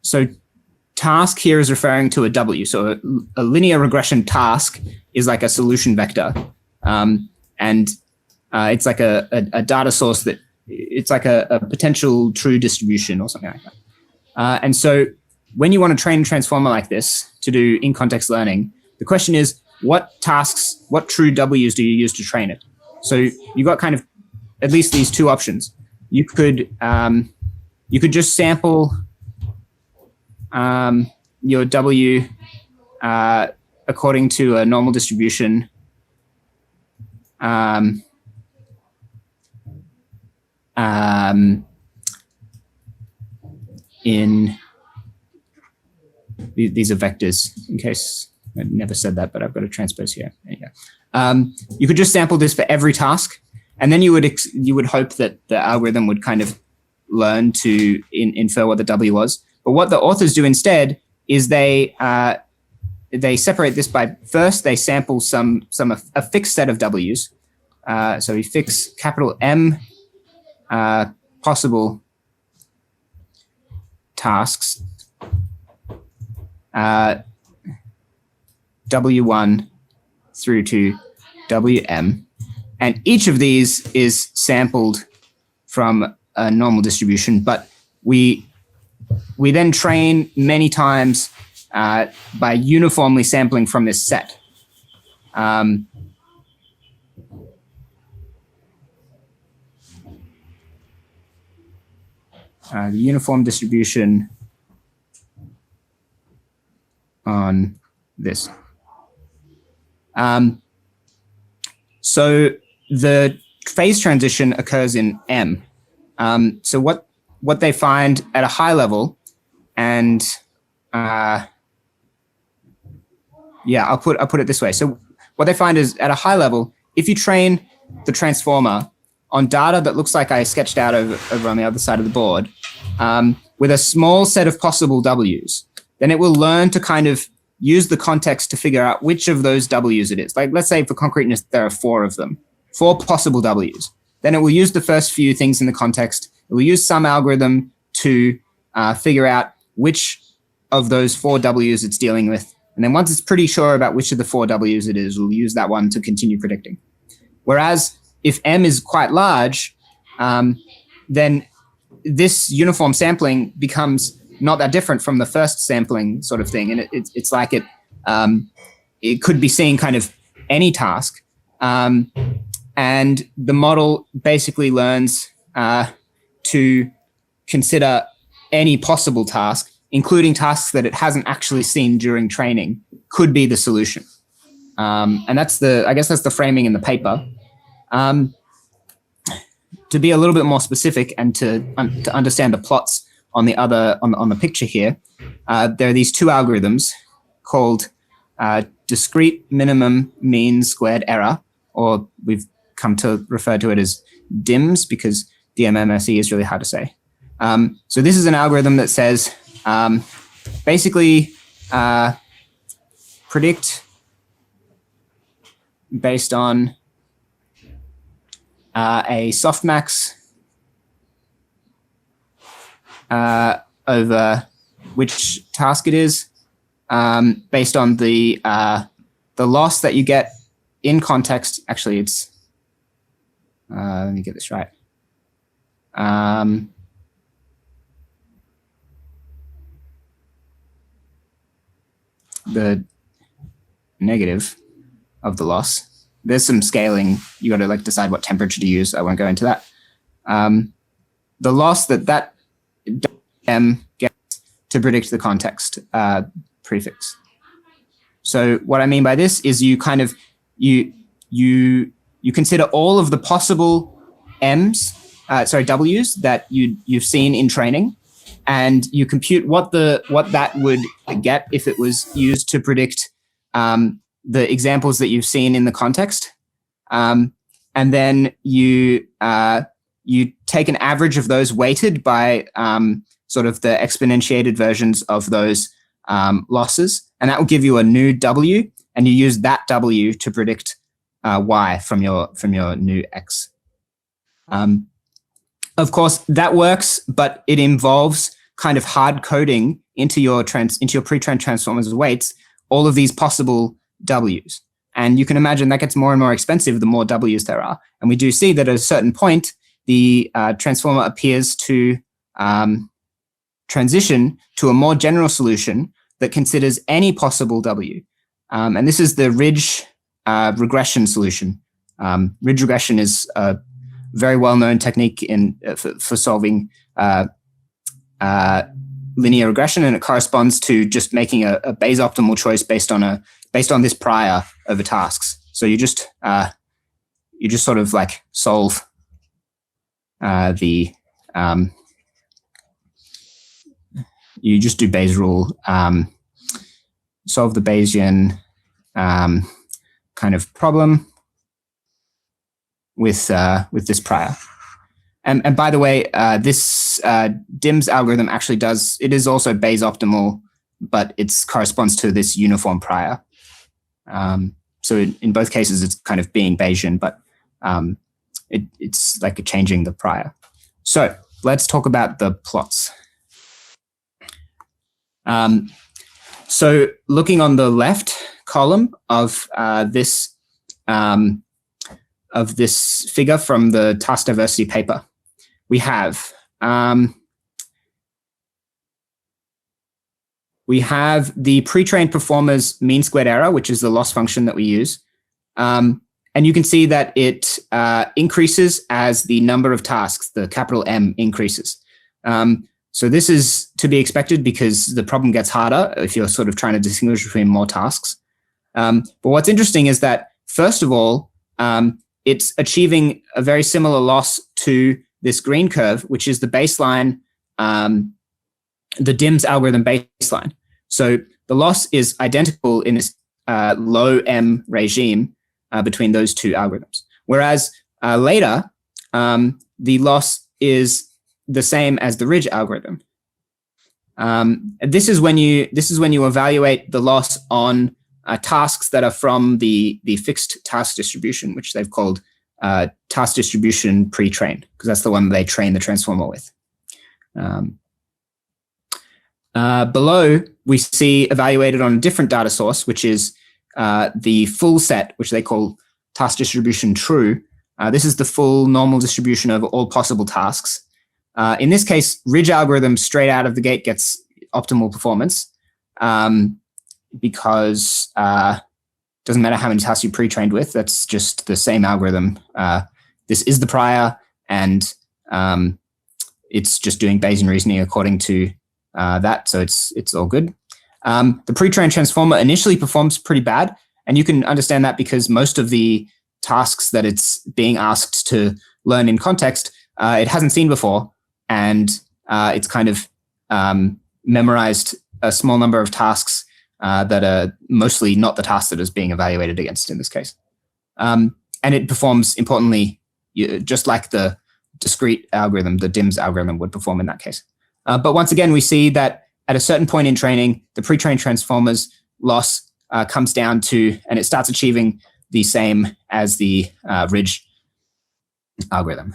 So task here is referring to a W. So a linear regression task is like a solution vector. And it's like a data source that it's like a potential true distribution or something like that. And so when you want to train a transformer like this to do in-context learning, the question is, what true W's do you use to train it? So you've got kind of at least these two options. You could just sample your W according to a normal distribution. In these are vectors, in case I never said that, but I've got a transpose here. There you go. You could just sample this for every task, and then you would hope that the algorithm would kind of learn to infer what the W was. But what the authors do instead is they separate this by, first they sample a fixed set of W's. So we fix capital M possible tasks, W1 through to WM, and each of these is sampled from a normal distribution, but we then train many times by uniformly sampling from this set. The uniform distribution on this. So the phase transition occurs in M. So what they find at a high level, and I'll put it this way. So what they find is at a high level, if you train the transformer on data that looks like I sketched out over on the other side of the board, with a small set of possible W's, then it will learn to kind of use the context to figure out which of those W's it is. Like, let's say for concreteness, there are 4 of them, 4 possible W's. Then it will use the first few things in the context. It will use some algorithm to figure out which of those 4 W's it's dealing with. And then once it's pretty sure about which of the 4 W's it is, we'll use that one to continue predicting. Whereas if M is quite large, then this uniform sampling becomes not that different from the first sampling sort of thing. And it's like it could be seeing kind of any task. And the model basically learns to consider any possible task, including tasks that it hasn't actually seen during training, could be the solution. And I guess that's the framing in the paper. To be a little bit more specific and to understand the plots on the picture here, there are these 2 algorithms called discrete minimum mean squared error, or we've come to refer to it as DIMS because DMMSE is really hard to say. So this is an algorithm that says basically predict based on a softmax over which task it is, based on the loss that you get in context. Actually, it's let me get this right. The negative of the loss. There's some scaling. You got to decide what temperature to use. I won't go into that. The loss that M gets to predict the context prefix. So what I mean by this is you kind of you consider all of the possible W's that you've seen in training, and you compute what that would get if it was used to predict the examples that you've seen in the context, and then you you take an average of those weighted by sort of the exponentiated versions of those losses, and that will give you a new W, and you use that W to predict Y from your new X. Of course, that works, but it involves kind of hard coding into your pre-trained transformers weights all of these possible W's. And you can imagine that gets more and more expensive the more W's there are. And we do see that at a certain point, the transformer appears to transition to a more general solution that considers any possible W. And this is the ridge regression solution. Ridge regression is a very well-known technique for solving linear regression, and it corresponds to just making a Bayes optimal choice based on this prior over tasks. So you just sort of like solve you just do Bayes rule, solve the Bayesian kind of problem with this prior. And by the way, this DIMS algorithm actually is also Bayes optimal, but it corresponds to this uniform prior. So in both cases, it's kind of being Bayesian, but it's like changing the prior. So let's talk about the plots. So looking on the left column of this figure from the task diversity paper, we have the pre-trained performer's mean squared error, which is the loss function that we use. And you can see that it increases as the number of tasks, the capital M, increases. So this is to be expected because the problem gets harder if you're sort of trying to distinguish between more tasks. But what's interesting is that, first of all, it's achieving a very similar loss to this green curve, which is the baseline, the DIMS algorithm baseline. So the loss is identical in this low M regime between those two algorithms. Whereas later, the loss is the same as the ridge algorithm. This is when you evaluate the loss on tasks that are from the fixed task distribution, which they've called task distribution pre-train, because that's the one they train the transformer with. Below, we see evaluated on a different data source, which is the full set, which they call task distribution true. This is the full normal distribution of all possible tasks. In this case, ridge algorithm straight out of the gate gets optimal performance because it doesn't matter how many tasks you pre-trained with. That's just the same algorithm. This is the prior, and it's just doing Bayesian reasoning according to that, so it's all good. The pre-trained transformer initially performs pretty bad, and you can understand that because most of the tasks that it's being asked to learn in context, it hasn't seen before, and it's kind of memorized a small number of tasks that are mostly not the tasks that is being evaluated against in this case. And it performs, importantly, just like the discrete algorithm, the DIMS algorithm would perform in that case. But once again, we see that at a certain point in training, the pre-trained transformer's loss comes down to, and it starts achieving the same as the ridge algorithm.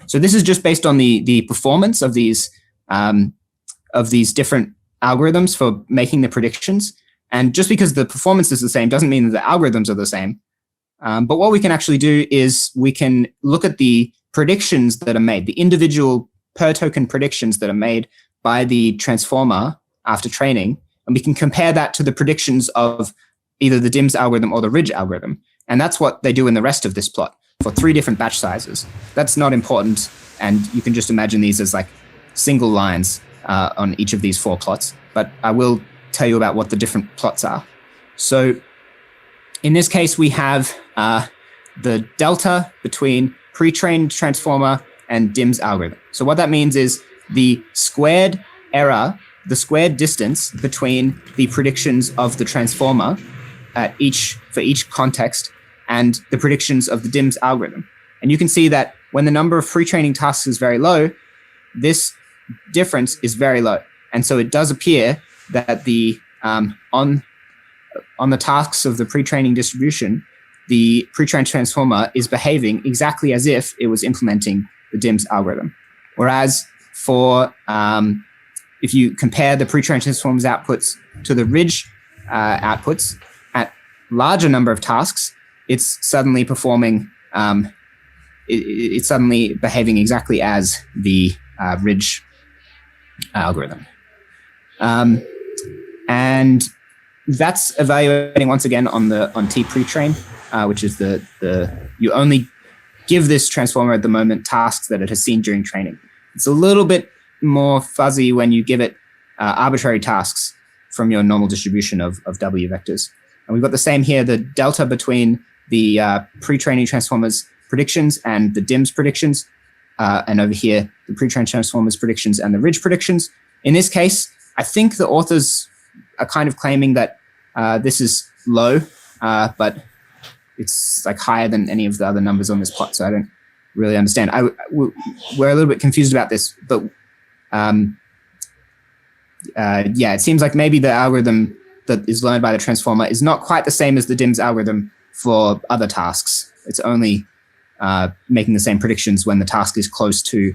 So this is just based on the performance of these different algorithms for making the predictions. And just because the performance is the same doesn't mean that the algorithms are the same. But what we can actually do is we can look at the predictions that are made, the individual per token predictions that are made by the transformer after training, and we can compare that to the predictions of either the DIMS algorithm or the ridge algorithm. And that's what they do in the rest of this plot for 3 different batch sizes. That's not important, and you can just imagine these as like single lines on each of these 4 plots. But I will tell you about what the different plots are. So in this case, we have the delta between pre-trained transformer and DIMS algorithm. So what that means is the squared error, the squared distance between the predictions of the transformer for each context and the predictions of the DIMS algorithm. And you can see that when the number of pre-training tasks is very low, this difference is very low. And so it does appear that the on the tasks of the pre-training distribution, the pre-trained transformer is behaving exactly as if it was implementing the DIMS algorithm. Whereas for if you compare the pre-trained transformers outputs to the ridge outputs at larger number of tasks, it's suddenly performing, it's suddenly behaving exactly as the ridge algorithm. And that's evaluating once again on T pre-train, which is you only give this transformer at the moment tasks that it has seen during training. It's a little bit more fuzzy when you give it arbitrary tasks from your normal distribution of W vectors. And we've got the same here, the delta between the pre-training transformers predictions and the DIMS predictions. And over here, the pre-trained transformers predictions and the ridge predictions. In this case, I think the authors are kind of claiming that this is low, but it's like higher than any of the other numbers on this plot. So I don't really understand. We're a little bit confused about this, but yeah, it seems like maybe the algorithm that is learned by the transformer is not quite the same as the DIMS algorithm for other tasks. It's only making the same predictions when the task is close to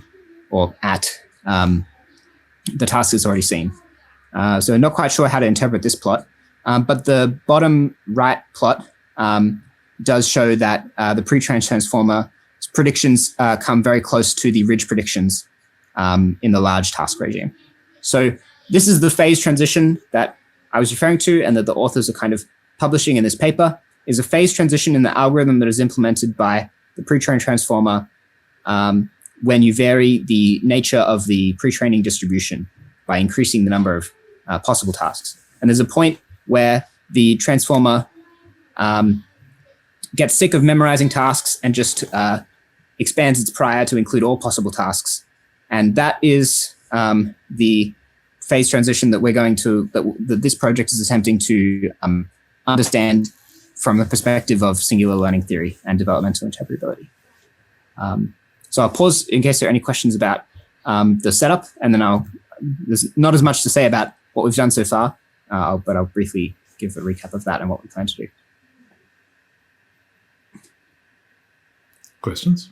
or at the task is already seen. So not quite sure how to interpret this plot, but the bottom right plot does show that the pre-trained transformer predictions come very close to the ridge predictions in the large task regime. So this is the phase transition that I was referring to and that the authors are kind of publishing in this paper, is a phase transition in the algorithm that is implemented by the pre-trained transformer when you vary the nature of the pre-training distribution by increasing the number of possible tasks. And there's a point where the transformer gets sick of memorizing tasks and just expands its prior to include all possible tasks. And that is the phase transition that we're going to, that this project is attempting to understand from the perspective of singular learning theory and developmental interpretability. So I'll pause in case there are any questions about the setup, and then there's not as much to say about what we've done so far, but I'll briefly give a recap of that and what we plan to do. Questions?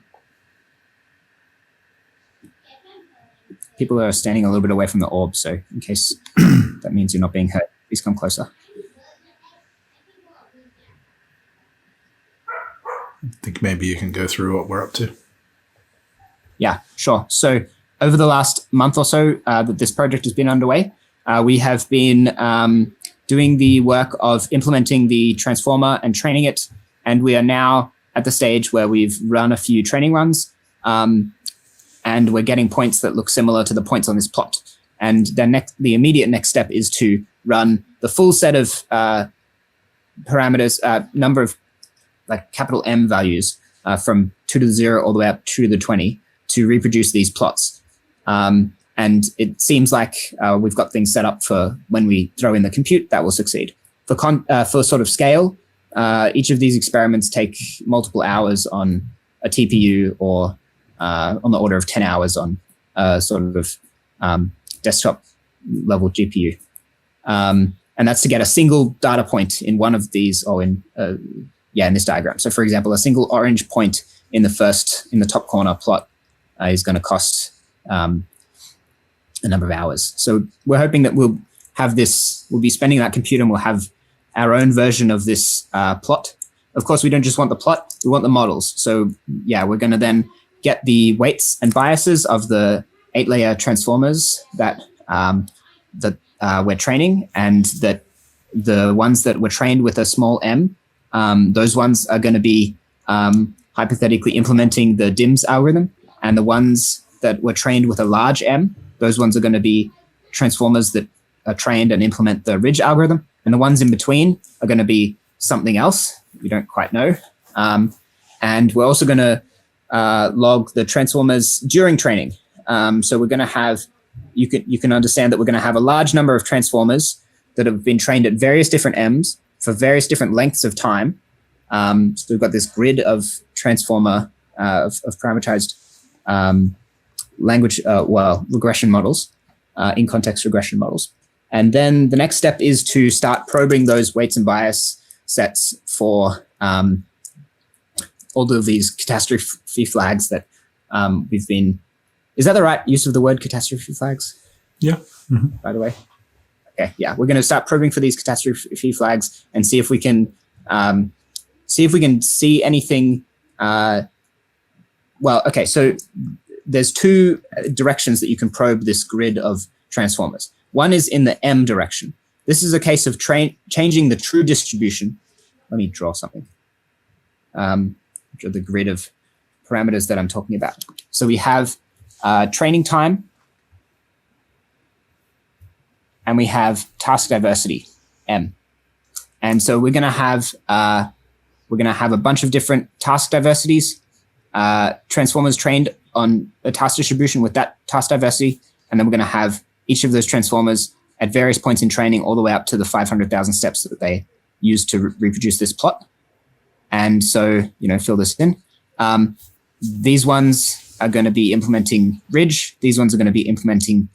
People are standing a little bit away from the orb, so in case that means you're not being heard, please come closer. I think maybe you can go through what we're up to. Yeah, sure. So over the last month or so that this project has been underway, we have been doing the work of implementing the transformer and training it. And we are now at the stage where we've run a few training runs and we're getting points that look similar to the points on this plot. And then the immediate next step is to run the full set of parameters, number of like capital M values from 2 to the 0 all the way up 2 to the 20 to reproduce these plots. And it seems like we've got things set up for when we throw in the compute, that will succeed. For sort of scale, each of these experiments take multiple hours on a TPU or on the order of 10 hours on a sort of desktop level GPU. And that's to get a single data point in one of these, or in this diagram. So for example, a single orange point in the top corner plot is going to cost a number of hours. So we're hoping that we'll be spending that compute and we'll have our own version of this plot. Of course, we don't just want the plot, we want the models. So yeah, we're going to then get the weights and biases of the 8-layer transformers that we're training, and that the ones that were trained with a small m, those ones are going to be hypothetically implementing the DIMS algorithm, and the ones that were trained with a large m, those ones are going to be transformers that are trained and implement the ridge algorithm, and the ones in between are going to be something else we don't quite know. And we're also going to log the transformers during training. So we're going to have, you can understand that we're going to have a large number of transformers that have been trained at various different m's for various different lengths of time. So we've got this grid of transformer of parameterized regression models, in-context regression models. And then the next step is to start probing those weights and bias sets for all of these catastrophe flags that we've been. Is that the right use of the word catastrophe flags? Yeah. Mm-hmm. By the way. Okay. Yeah, we're going to start probing for these catastrophe flags and see if we can see anything. Okay. So there's two directions that you can probe this grid of transformers. One is in the M direction. This is a case of changing the true distribution. Let me draw something. Which are the grid of parameters that I'm talking about. So we have training time, and we have task diversity, M. And so we're going to have a bunch of different task diversities, transformers trained on a task distribution with that task diversity, and then we're going to have each of those transformers at various points in training all the way up to the 500,000 steps that they use to reproduce this plot. And so, fill this in. These ones are going to be implementing ridge. These ones are going to be implementing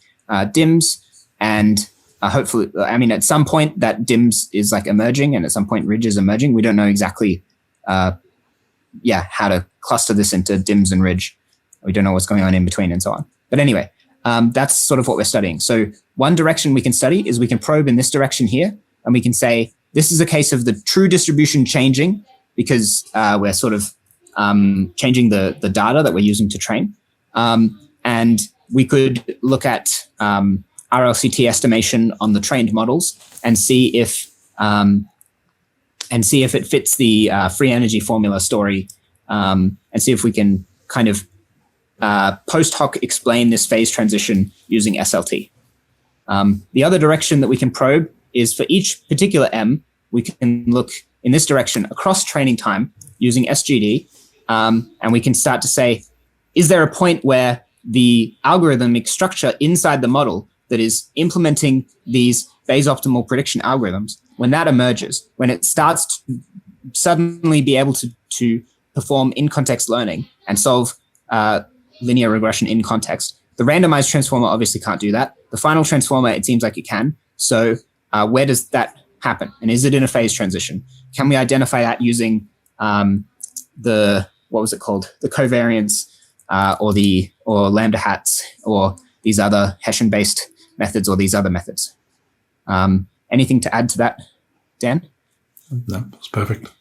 DIMS. And hopefully, at some point that DIMS is like emerging, and at some point ridge is emerging. We don't know exactly, how to cluster this into DIMS and ridge. We don't know what's going on in between and so on. But anyway, that's sort of what we're studying. So one direction we can study is we can probe in this direction here, and we can say, this is a case of the true distribution changing because we're sort of changing the data that we're using to train. And we could look at RLCT estimation on the trained models and see if it fits the free energy formula story, and see if we can kind of post hoc explain this phase transition using SLT. The other direction that we can probe is for each particular M, we can look in this direction across training time using SGD, and we can start to say, is there a point where the algorithmic structure inside the model that is implementing these phase optimal prediction algorithms, when that emerges, when it starts to suddenly be able to perform in-context learning and solve linear regression in context. The randomized transformer obviously can't do that. The final transformer, it seems like it can. So where does that happen? And is it in a phase transition? Can we identify that using what was it called? The covariance or lambda hats or these other Hessian-based methods or these other methods. Anything to add to that, Dan? No, that's perfect.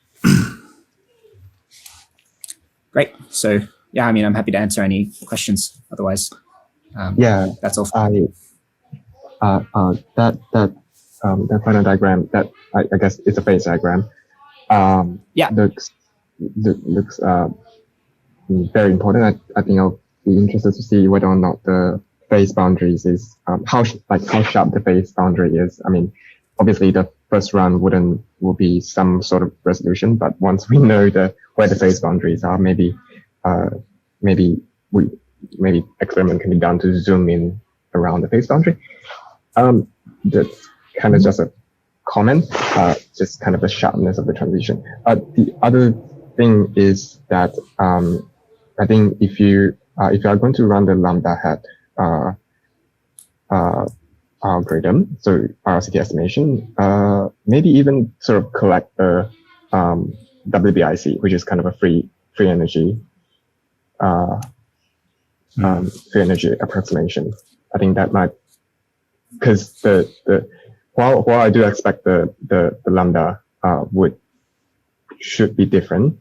Great. So yeah, I'm happy to answer any questions. Otherwise, that's all. That final diagram, that I guess it's a phase diagram. Looks very important. I think I'll be interested to see whether or not the phase boundaries is how sharp the phase boundary is. Obviously the first run will be some sort of resolution, but once we know where the phase boundaries are, maybe experiment can be done to zoom in around the phase boundary. That's kind of just a comment, just kind of the sharpness of the transition. The other thing is that I think if you are going to run the lambda hat algorithm, so RLCT estimation, maybe even sort of collect the WBIC, which is kind of a free energy free energy approximation. I think that might, because while I do expect the lambda should be different,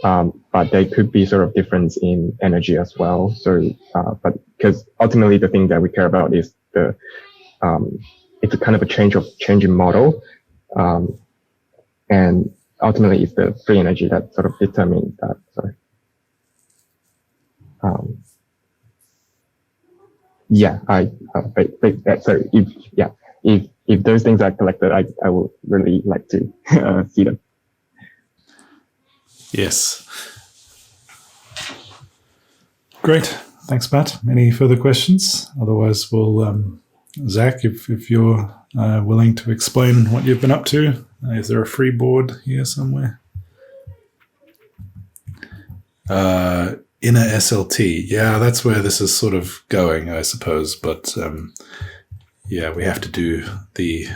but there could be sort of difference in energy as well. So, but because ultimately the thing that we care about is it's a kind of a change in model, and ultimately it's the free energy that sort of determines that. So, if those things are collected, I would really like to see them. Yes. Great. Thanks, Matt. Any further questions? Otherwise, we'll, Zach, if you're willing to explain what you've been up to, is there a free board here somewhere? Inner SLT. Yeah, that's where this is sort of going, I suppose. But yeah, we have to do the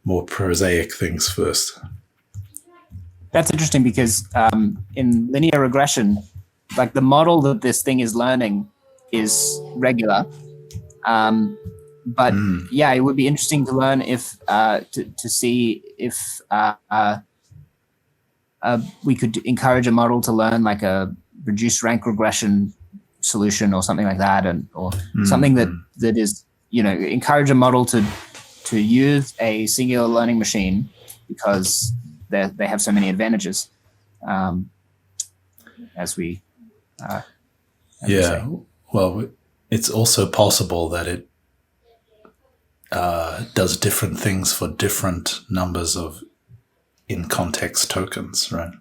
more prosaic things first. That's interesting because in linear regression, like the model that this thing is learning is regular. But yeah, it would be interesting to learn if to see if we could encourage a model to learn like a reduced rank regression solution or something like that, or something that is, encourage a model to use a singular learning machine because they have so many advantages. As we say. Well, it's also possible that it does different things for different numbers of in-context tokens, right?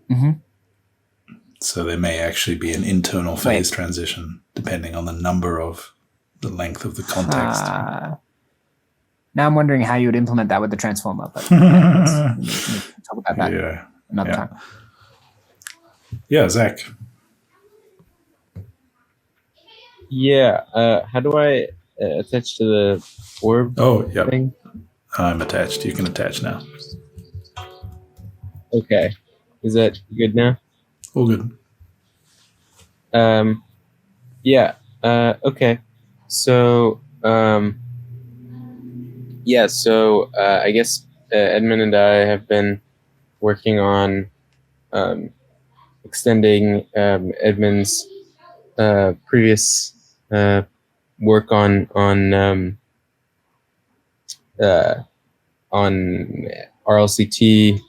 Mm-hmm. So there may actually be an internal phase transition depending on the number of the length of the context. Now I'm wondering how you would implement that with the transformer, but we can talk about that another time. Yeah, Zach. Yeah, how do I attach to the orb thing? I'm attached. You can attach now. Okay. Is that good now? All good. Yeah. Okay. So, I guess Edmund and I have been working on extending Edmund's previous work on RLCT,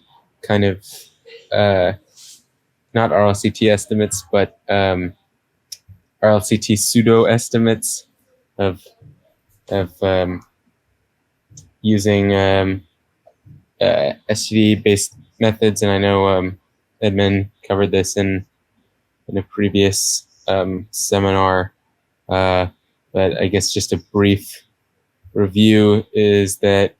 kind of not RLCT estimates, but RLCT pseudo estimates of using SGD based methods, and I know Edmund covered this in a previous seminar, but I guess just a brief review is that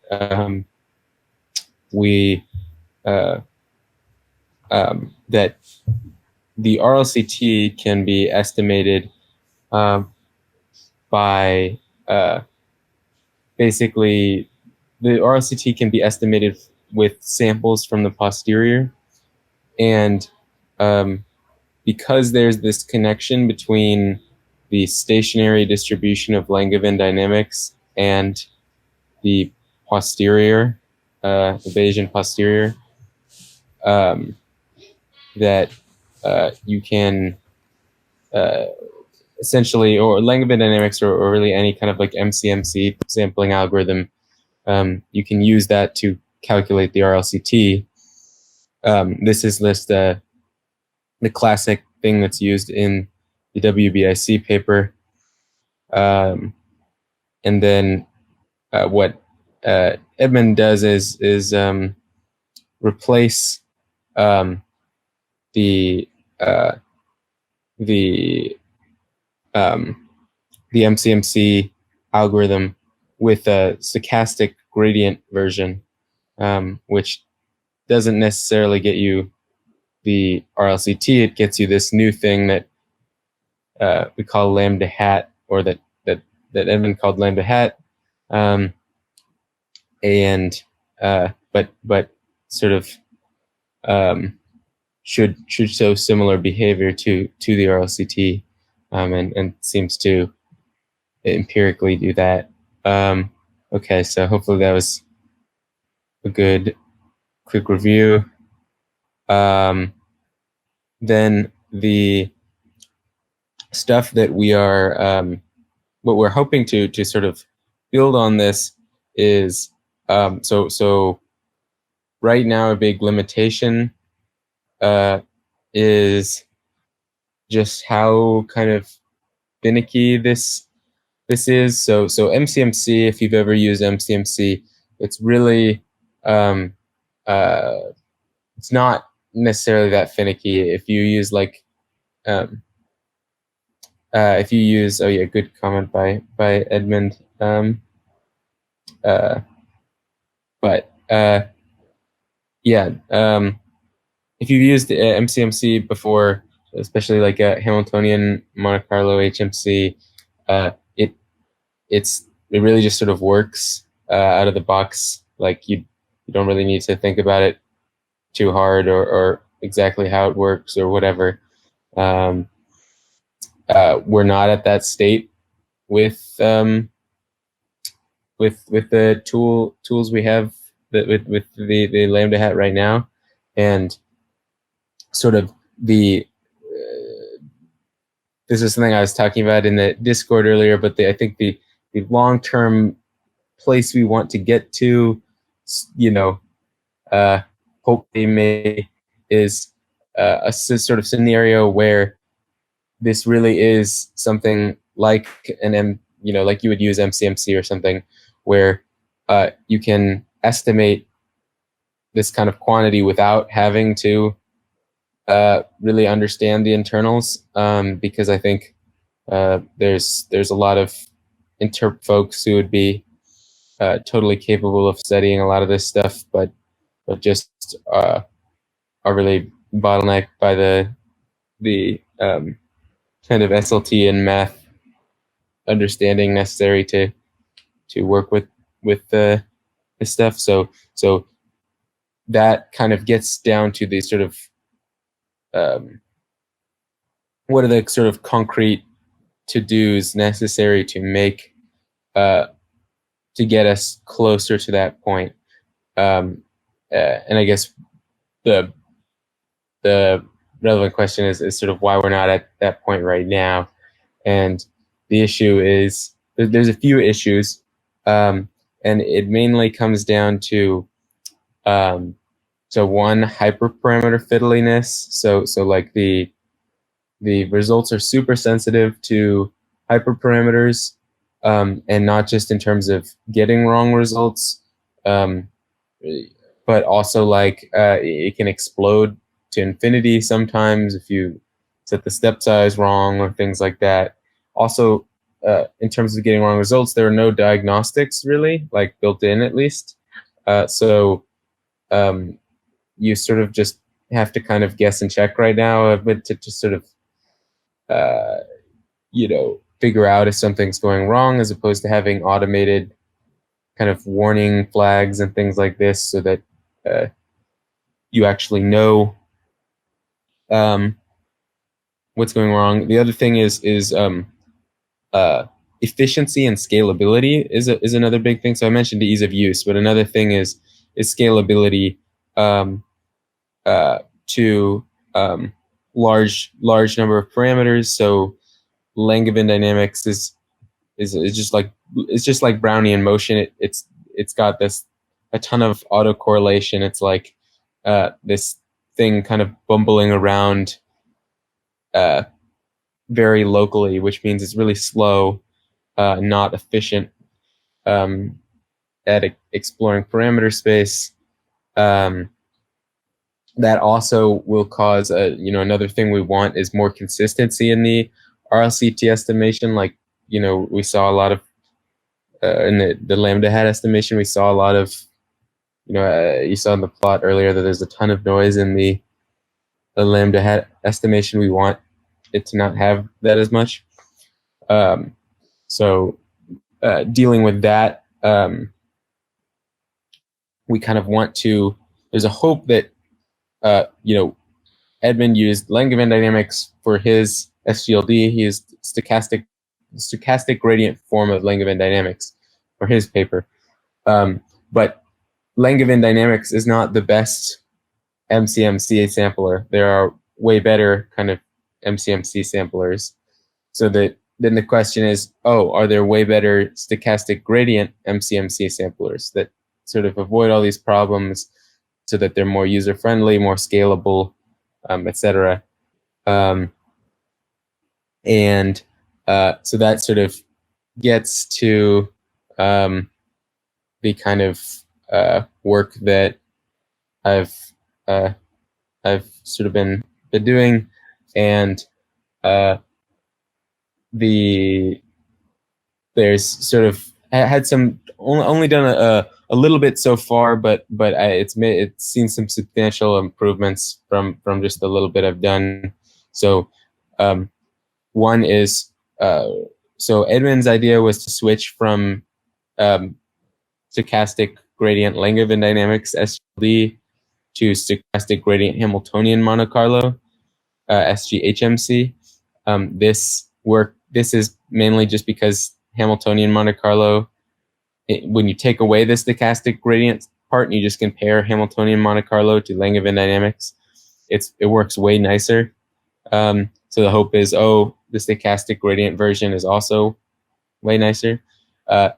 that the RLCT can be estimated by basically the RLCT can be estimated with samples from the posterior, and because there's this connection between the stationary distribution of Langevin dynamics and the posterior, the Bayesian posterior, that you can essentially, or Langevin dynamics, or really any kind of like MCMC sampling algorithm, you can use that to calculate the RLCT. This is the classic thing that's used in the WBIC paper. And then what Edmund does is replace the MCMC algorithm with a stochastic gradient version, which doesn't necessarily get you the RLCT. It gets you this new thing that we call lambda hat, or that Edmund called lambda hat, but sort of should show similar behavior to the RLCT, and seems to empirically do that. Okay, so hopefully that was a good quick review. Then the stuff that we are, what we're hoping to sort of build on this is, so right now a big limitation is just how kind of finicky this is. So MCMC, if you've ever used MCMC, it's really it's not necessarily that finicky. If you use like if you use, oh yeah, good comment by Edmund. if you've used MCMC before, especially like a Hamiltonian Monte Carlo HMC, it really just sort of works out of the box. Like you don't really need to think about it too hard or exactly how it works or whatever. We're not at that state with the tools we have with the Lambda hat right now, and sort of this is something I was talking about in the Discord earlier, but I think the long-term place we want to get to, hopefully is a sort of scenario where this really is something like like you would use MCMC or something, where you can estimate this kind of quantity without having to really understand the internals, because I think there's a lot of interp folks who would be totally capable of studying a lot of this stuff, but just are really bottlenecked by the kind of SLT and math understanding necessary to work with this stuff. So that kind of gets down to the sort of what are the sort of concrete to-dos necessary to make to get us closer to that point. And I guess the relevant question is sort of why we're not at that point right now. And the issue is there's a few issues, and it mainly comes down to so one, hyperparameter fiddliness. So like the results are super sensitive to hyperparameters, and not just in terms of getting wrong results, but also like it can explode to infinity sometimes if you set the step size wrong or things like that. Also, in terms of getting wrong results, there are no diagnostics really, like built in at least. So you sort of just have to kind of guess and check right now, but to just sort of figure out if something's going wrong, as opposed to having automated kind of warning flags and things like this, so that you actually know what's going wrong. The other thing is efficiency and scalability is another big thing. So I mentioned the ease of use, but another thing is scalability to large number of parameters. So Langevin dynamics is just like Brownian motion. It's got a ton of autocorrelation. It's like this thing kind of bumbling around very locally, which means it's really slow, not efficient at exploring parameter space. That also will cause another thing we want is more consistency in the RLCT estimation. Like, we saw a lot of in the Lambda hat estimation, we saw a lot of, you saw in the plot earlier that there's a ton of noise in the Lambda hat estimation. We want it to not have that as much. So dealing with that, we kind of want to, there's a hope that, Edmund used Langevin dynamics for his SGLD. He used stochastic gradient form of Langevin dynamics for his paper. But Langevin dynamics is not the best MCMC sampler. There are way better kind of MCMC samplers. So that then the question is, are there way better stochastic gradient MCMC samplers that sort of avoid all these problems, so that they're more user-friendly, more scalable, etc. So that sort of gets to the kind of work that I've sort of been doing, and there's sort of had some only done a little bit so far, but it's seen some substantial improvements from just a little bit I've done. So one is so Edmund's idea was to switch from stochastic gradient Langevin dynamics (SLT) to stochastic gradient Hamiltonian Monte Carlo (SGHMC). This is mainly just because Hamiltonian Monte Carlo, when you take away the stochastic gradient part and you just compare Hamiltonian Monte Carlo to Langevin dynamics, it works way nicer. So the hope is, the stochastic gradient version is also way nicer. I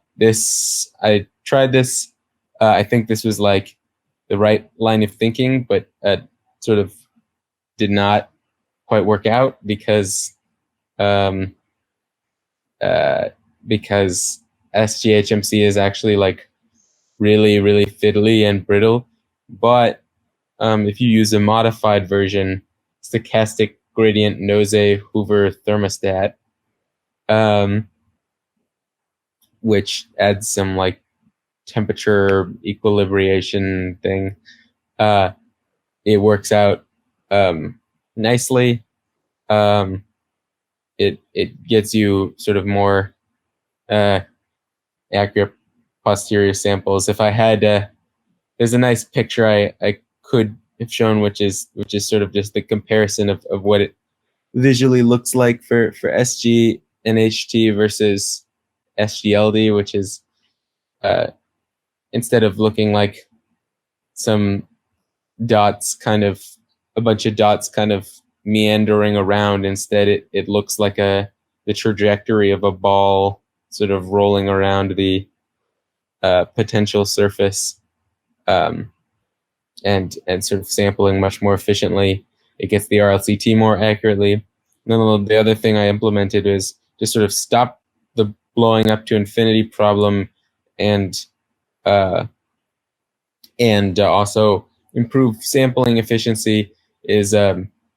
tried this. I think this was like the right line of thinking, but sort of did not quite work out because SGHMC is actually like really, really fiddly and brittle. But if you use a modified version, stochastic gradient Nose Hoover thermostat, which adds some like temperature equilibration thing, it works out nicely. It gets you sort of more accurate posterior samples. If I had, there's a nice picture I could have shown, which is sort of just the comparison of what it visually looks like for SG and HT versus SGLD, which is instead of looking like some dots, kind of a bunch of dots kind of meandering around, instead it looks like the trajectory of a ball sort of rolling around the potential surface, and sort of sampling much more efficiently. It gets the RLCT more accurately. And then the other thing I implemented is just sort of stop the blowing up to infinity problem, and also improve sampling efficiency is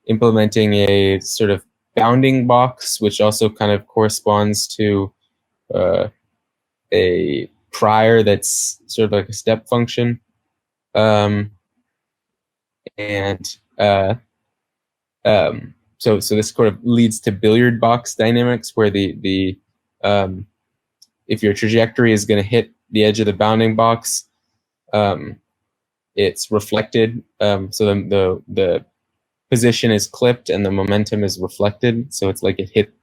implementing a sort of bounding box, which also kind of corresponds to a prior that's sort of like a step function. So this sort of leads to billiard box dynamics, where the if your trajectory is going to hit the edge of the bounding box, it's reflected. So the position is clipped and the momentum is reflected. So it's like it hit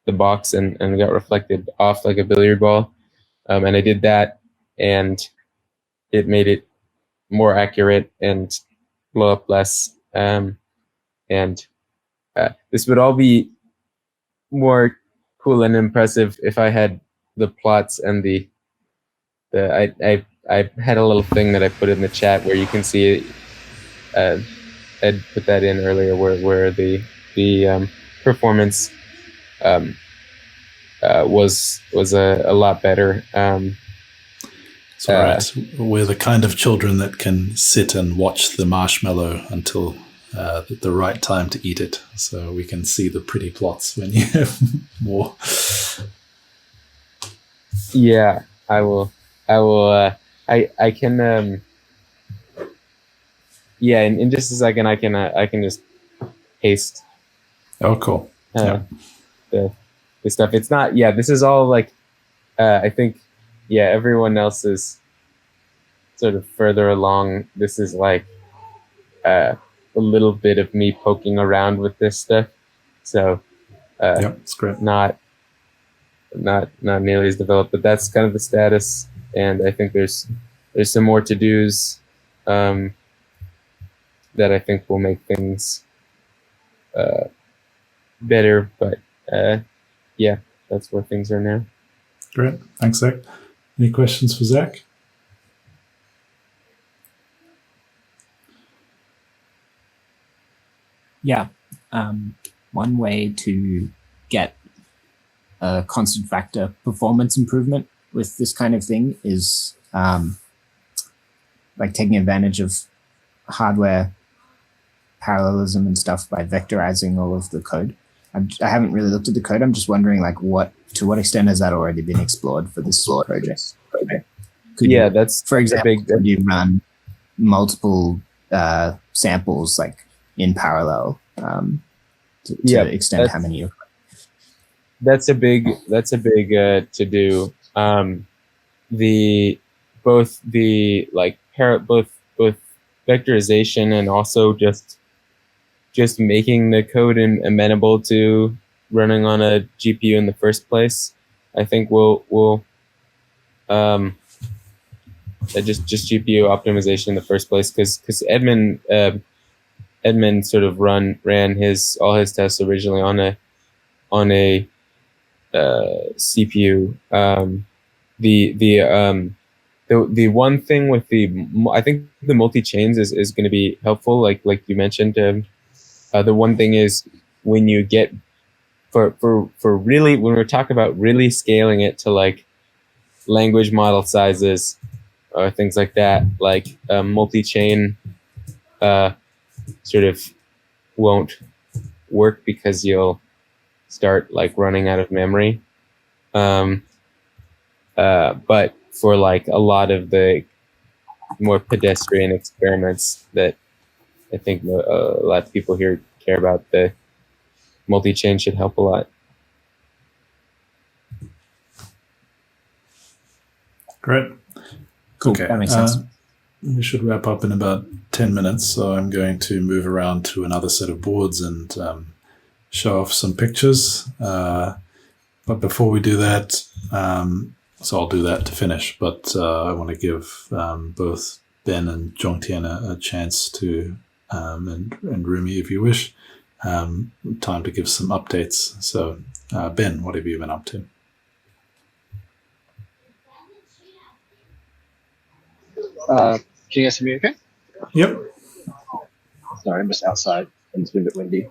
the box and got reflected off like a billiard ball. And I did that, and it made it more accurate and blow up less. This would all be more cool and impressive if I had the plots and I had a little thing that I put in the chat where you can see it. Ed put that in earlier, where the performance was a lot better. It's all right. We're the kind of children that can sit and watch the marshmallow until the right time to eat it, so we can see the pretty plots when you have more. Yeah, I will. I can. Yeah, in just a second, I can just paste. Oh, cool. The stuff. It's not. Yeah, this is all like. I think. Yeah, everyone else is sort of further along. This is like a little bit of me poking around with this stuff. So. It's great. Not nearly as developed, but that's kind of the status. And I think there's some more to dos that I think will make things better. But yeah, that's where things are now. Great. Thanks, Zach. Any questions for Zach? Yeah. One way to get a constant factor performance improvement with this kind of thing is like taking advantage of hardware parallelism and stuff by vectorizing all of the code. I haven't really looked at the code. I'm just wondering, like, to what extent has that already been explored for this project? That's for example, big. you run multiple samples like in parallel to extend how many. That's a big to do. Both vectorization and also just making the code amenable to running on a GPU in the first place. I think we'll just GPU optimization in the first place, because Edmund sort of ran all his tests originally on a CPU. The one thing with I think the multi-chains is going to be helpful, like you mentioned. The one thing is, when you get for really, when we're talking about really scaling it to like language model sizes or things like that, like multi-chain sort of won't work, because you'll start like running out of memory. But for like a lot of the more pedestrian experiments that I think a lot of people here care about, the multi-chain should help a lot. Great. Cool. Okay. That makes sense. We should wrap up in about 10 minutes, so I'm going to move around to another set of boards and show off some pictures. But before we do that, so I'll do that to finish, but I want to give both Ben and Zhongtian a chance to, and Rumi, if you wish, time to give some updates. So Ben, what have you been up to? Can you guys hear me okay? Yep. Sorry, I'm just outside and it's been a bit windy.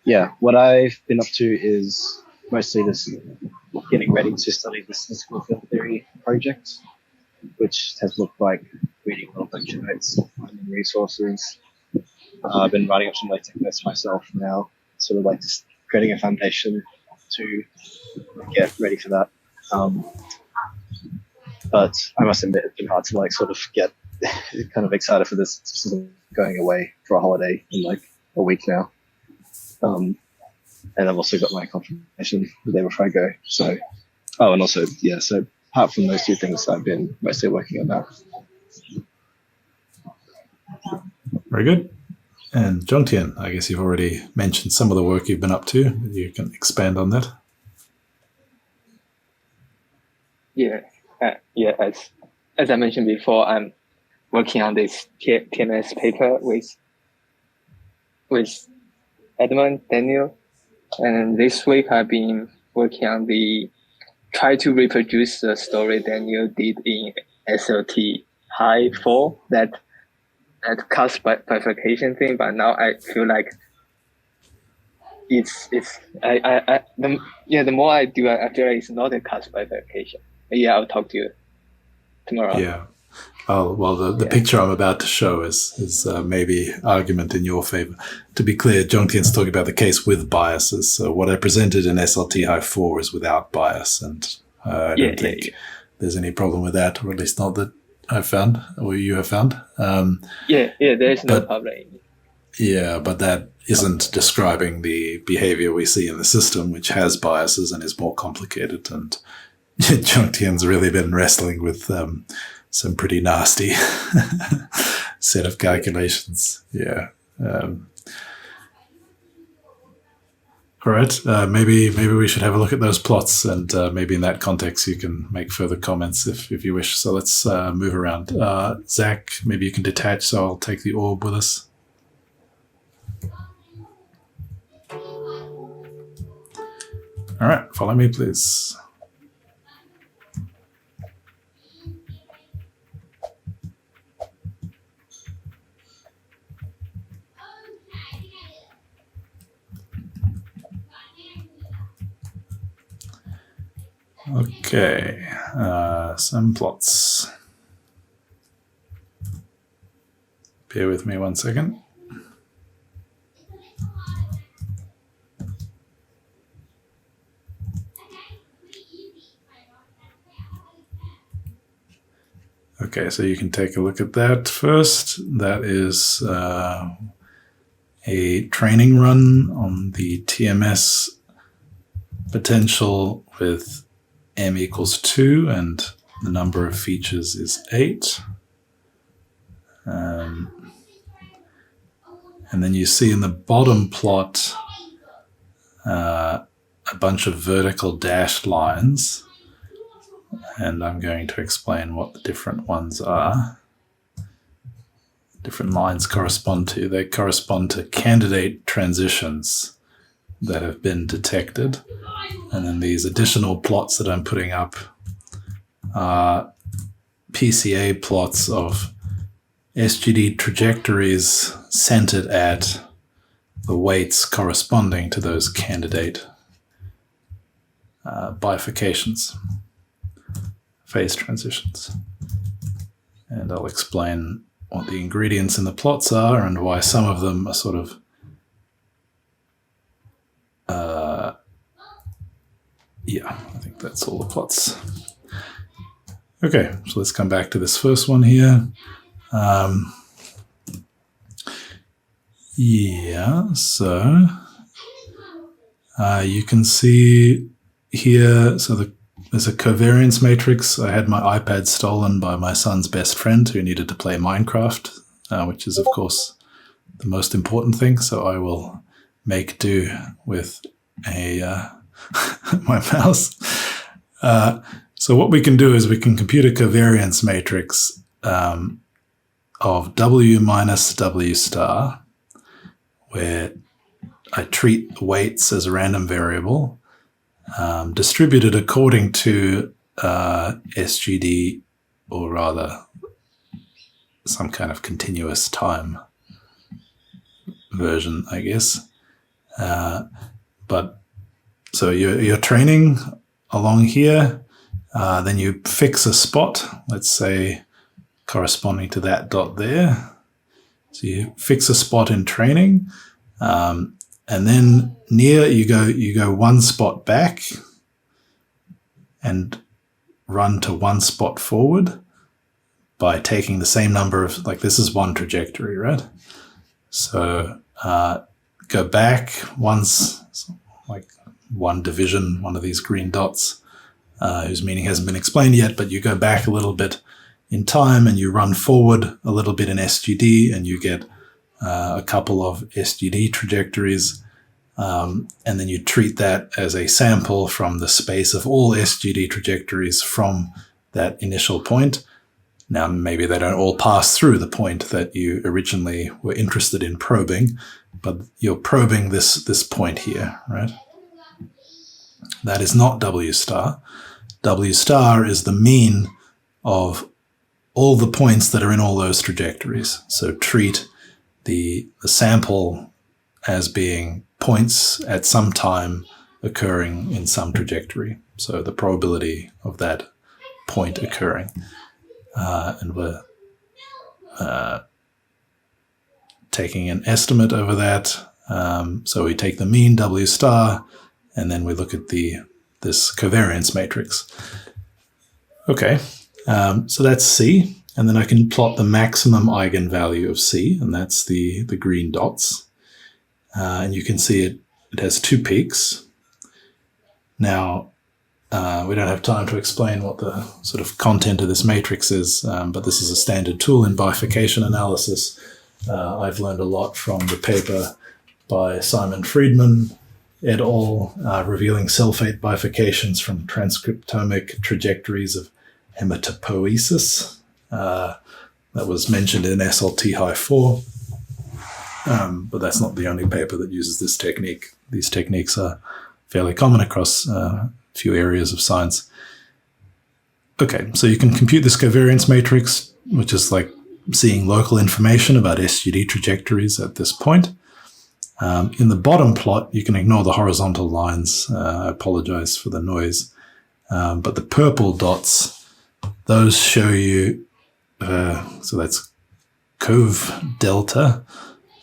Yeah, what I've been up to is mostly just getting ready to study the statistical field theory project, which has looked like reading a lot of lecture notes, finding resources. I've been writing up some LaTeX notes myself now, sort of like just creating a foundation to get ready for that. But I must admit, it's been hard to like sort of get kind of excited for this. It's just going away for a holiday in like a week now. And I've also got my confirmation the day before I go. So, and also, yeah, so apart from those two things, I've been mostly working on that. Very good. And Zhongtian, I guess you've already mentioned some of the work you've been up to. You can expand on that. Yeah, as I mentioned before, I'm working on this TMS paper with Edmund, Daniel, and this week I've been working on try to reproduce the story Daniel did in SLT High 4, that cost bifurcation thing. But now I feel like the more I do, I feel like it's not a cost bifurcation. Yeah, I'll talk to you tomorrow. Yeah. Oh, well, the picture I'm about to show is maybe argument in your favor. To be clear, Zhongtian's talking about the case with biases. So what I presented in SLT High 4 is without bias, and I don't think there's any problem with that, or at least not that I've found, or you have found. There's no problem. Yeah, but that isn't describing the behavior we see in the system, which has biases and is more complicated. And Zhongtian's really been wrestling with some pretty nasty set of calculations. Yeah. All right. Maybe we should have a look at those plots, and maybe in that context you can make further comments if you wish. So let's move around. Zach, maybe you can detach, so I'll take the orb with us. All right. Follow me, please. Okay, some plots. Bear with me 1 second. Okay, so you can take a look at that first. That is a training run on the TMS potential with m equals 2 and the number of features is 8. And then you see in the bottom plot a bunch of vertical dashed lines, and I'm going to explain what the different ones are. Different lines correspond to. They correspond to candidate transitions that have been detected. And then these additional plots that I'm putting up are PCA plots of SGD trajectories centered at the weights corresponding to those candidate bifurcations, phase transitions. And I'll explain what the ingredients in the plots are and why some of them are sort of yeah, I think that's all the plots. Okay, so let's come back to this first one here. Yeah, so you can see here, so there's a covariance matrix. I had my iPad stolen by my son's best friend who needed to play Minecraft, which is, of course, the most important thing. So I will make do with a my mouse. So what we can do is we can compute a covariance matrix of W minus W star, where I treat the weights as a random variable, distributed according to SGD, or rather some kind of continuous time version, I guess. But so you're training along here, then you fix a spot, let's say corresponding to that dot there. So you fix a spot in training, and then near you go one spot back and run to one spot forward by taking the same number of, like, this is one trajectory, right? So go back once, like one division, one of these green dots, whose meaning hasn't been explained yet, but you go back a little bit in time and you run forward a little bit in SGD and you get a couple of SGD trajectories, and then you treat that as a sample from the space of all SGD trajectories from that initial point. Now, maybe they don't all pass through the point that you originally were interested in probing, but you're probing this point here, right? That is not W star. W star is the mean of all the points that are in all those trajectories. So treat the sample as being points at some time occurring in some trajectory. So the probability of that point occurring. And we're taking an estimate over that. So we take the mean W star, and then we look at this covariance matrix. Okay, so that's C. And then I can plot the maximum eigenvalue of C, and that's the green dots. And you can see it has two peaks. Now, we don't have time to explain what the sort of content of this matrix is, but this is a standard tool in bifurcation analysis. I've learned a lot from the paper by Simon Friedman et al., revealing sulfate bifurcations from transcriptomic trajectories of hematopoiesis. That was mentioned in SLT High 4, but that's not the only paper that uses this technique. These techniques are fairly common across a few areas of science. Okay, so you can compute this covariance matrix, which is like seeing local information about SGD trajectories at this point. In the bottom plot, you can ignore the horizontal lines. I apologize for the noise. But the purple dots, those show you, so that's Cove delta,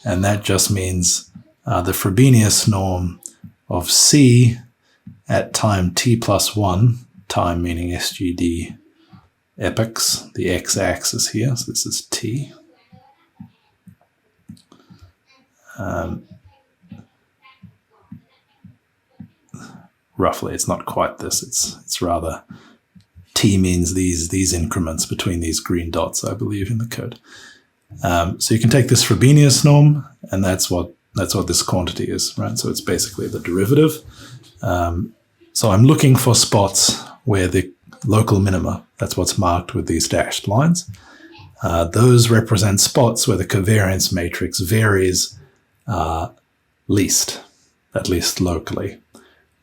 and that just means the Frobenius norm of C at time t plus 1, time meaning SGD epochs, the x-axis here. So this is t. Roughly, it's not quite this. It's rather t means these increments between these green dots, I believe, in the code. So you can take this Frobenius norm, and that's what this quantity is, right? So it's basically the derivative. So I'm looking for spots where the local minima, that's what's marked with these dashed lines. Those represent spots where the covariance matrix varies least, at least locally.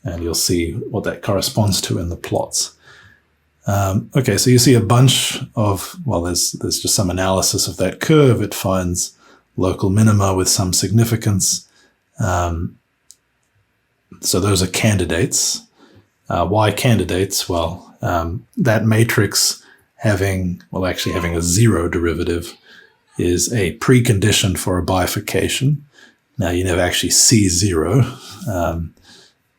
And you'll see what that corresponds to in the plots. Okay, so you see a bunch of, well, there's just some analysis of that curve. It finds local minima with some significance. So those are candidates. Why candidates? Well, that matrix having a zero derivative is a precondition for a bifurcation. Now, you never actually see zero,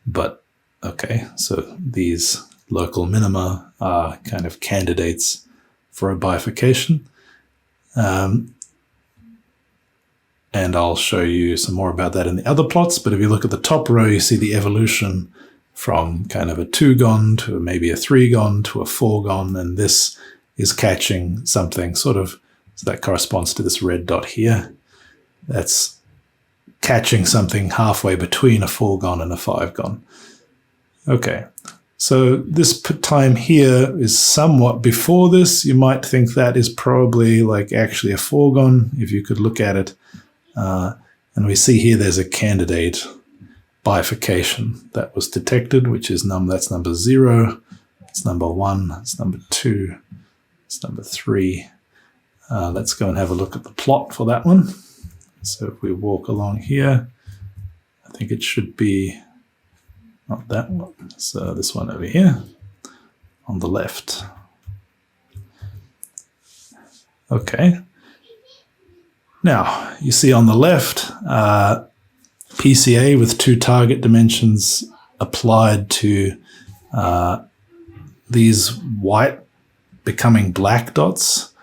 but okay, so these local minima are kind of candidates for a bifurcation. And I'll show you some more about that in the other plots, but if you look at the top row, you see the evolution from kind of a 2-gon to maybe a 3-gon to a 4-gon, and this is catching something sort of, so that corresponds to this red dot here. That's catching something halfway between a 4-gon and a 5-gon. Okay, so this time here is somewhat before this. You might think that is probably like actually a 4-gon if you could look at it. And we see here there's a candidate bifurcation that was detected, which is that's number 0, it's number 1, it's number 2, it's number 3. Let's go and have a look at the plot for that one. So if we walk along here, I think it should be not that one. So this one over here on the left. Okay. Now, you see on the left, PCA with 2 target dimensions applied to these white becoming black dots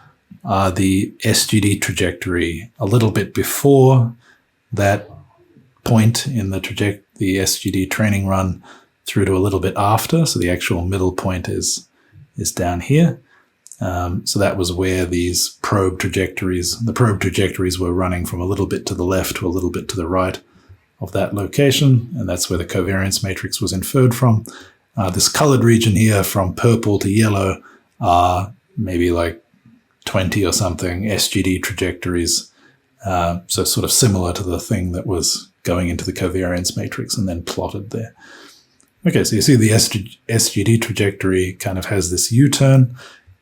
are the SGD trajectory a little bit before that point in the SGD training run through to a little bit after. So the actual middle point is down here. So that was where these probe trajectories were running from a little bit to the left to a little bit to the right of that location, and that's where the covariance matrix was inferred from. This colored region here from purple to yellow are maybe like 20 or something SGD trajectories, so sort of similar to the thing that was going into the covariance matrix and then plotted there. Okay, so you see the SGD trajectory kind of has this U-turn.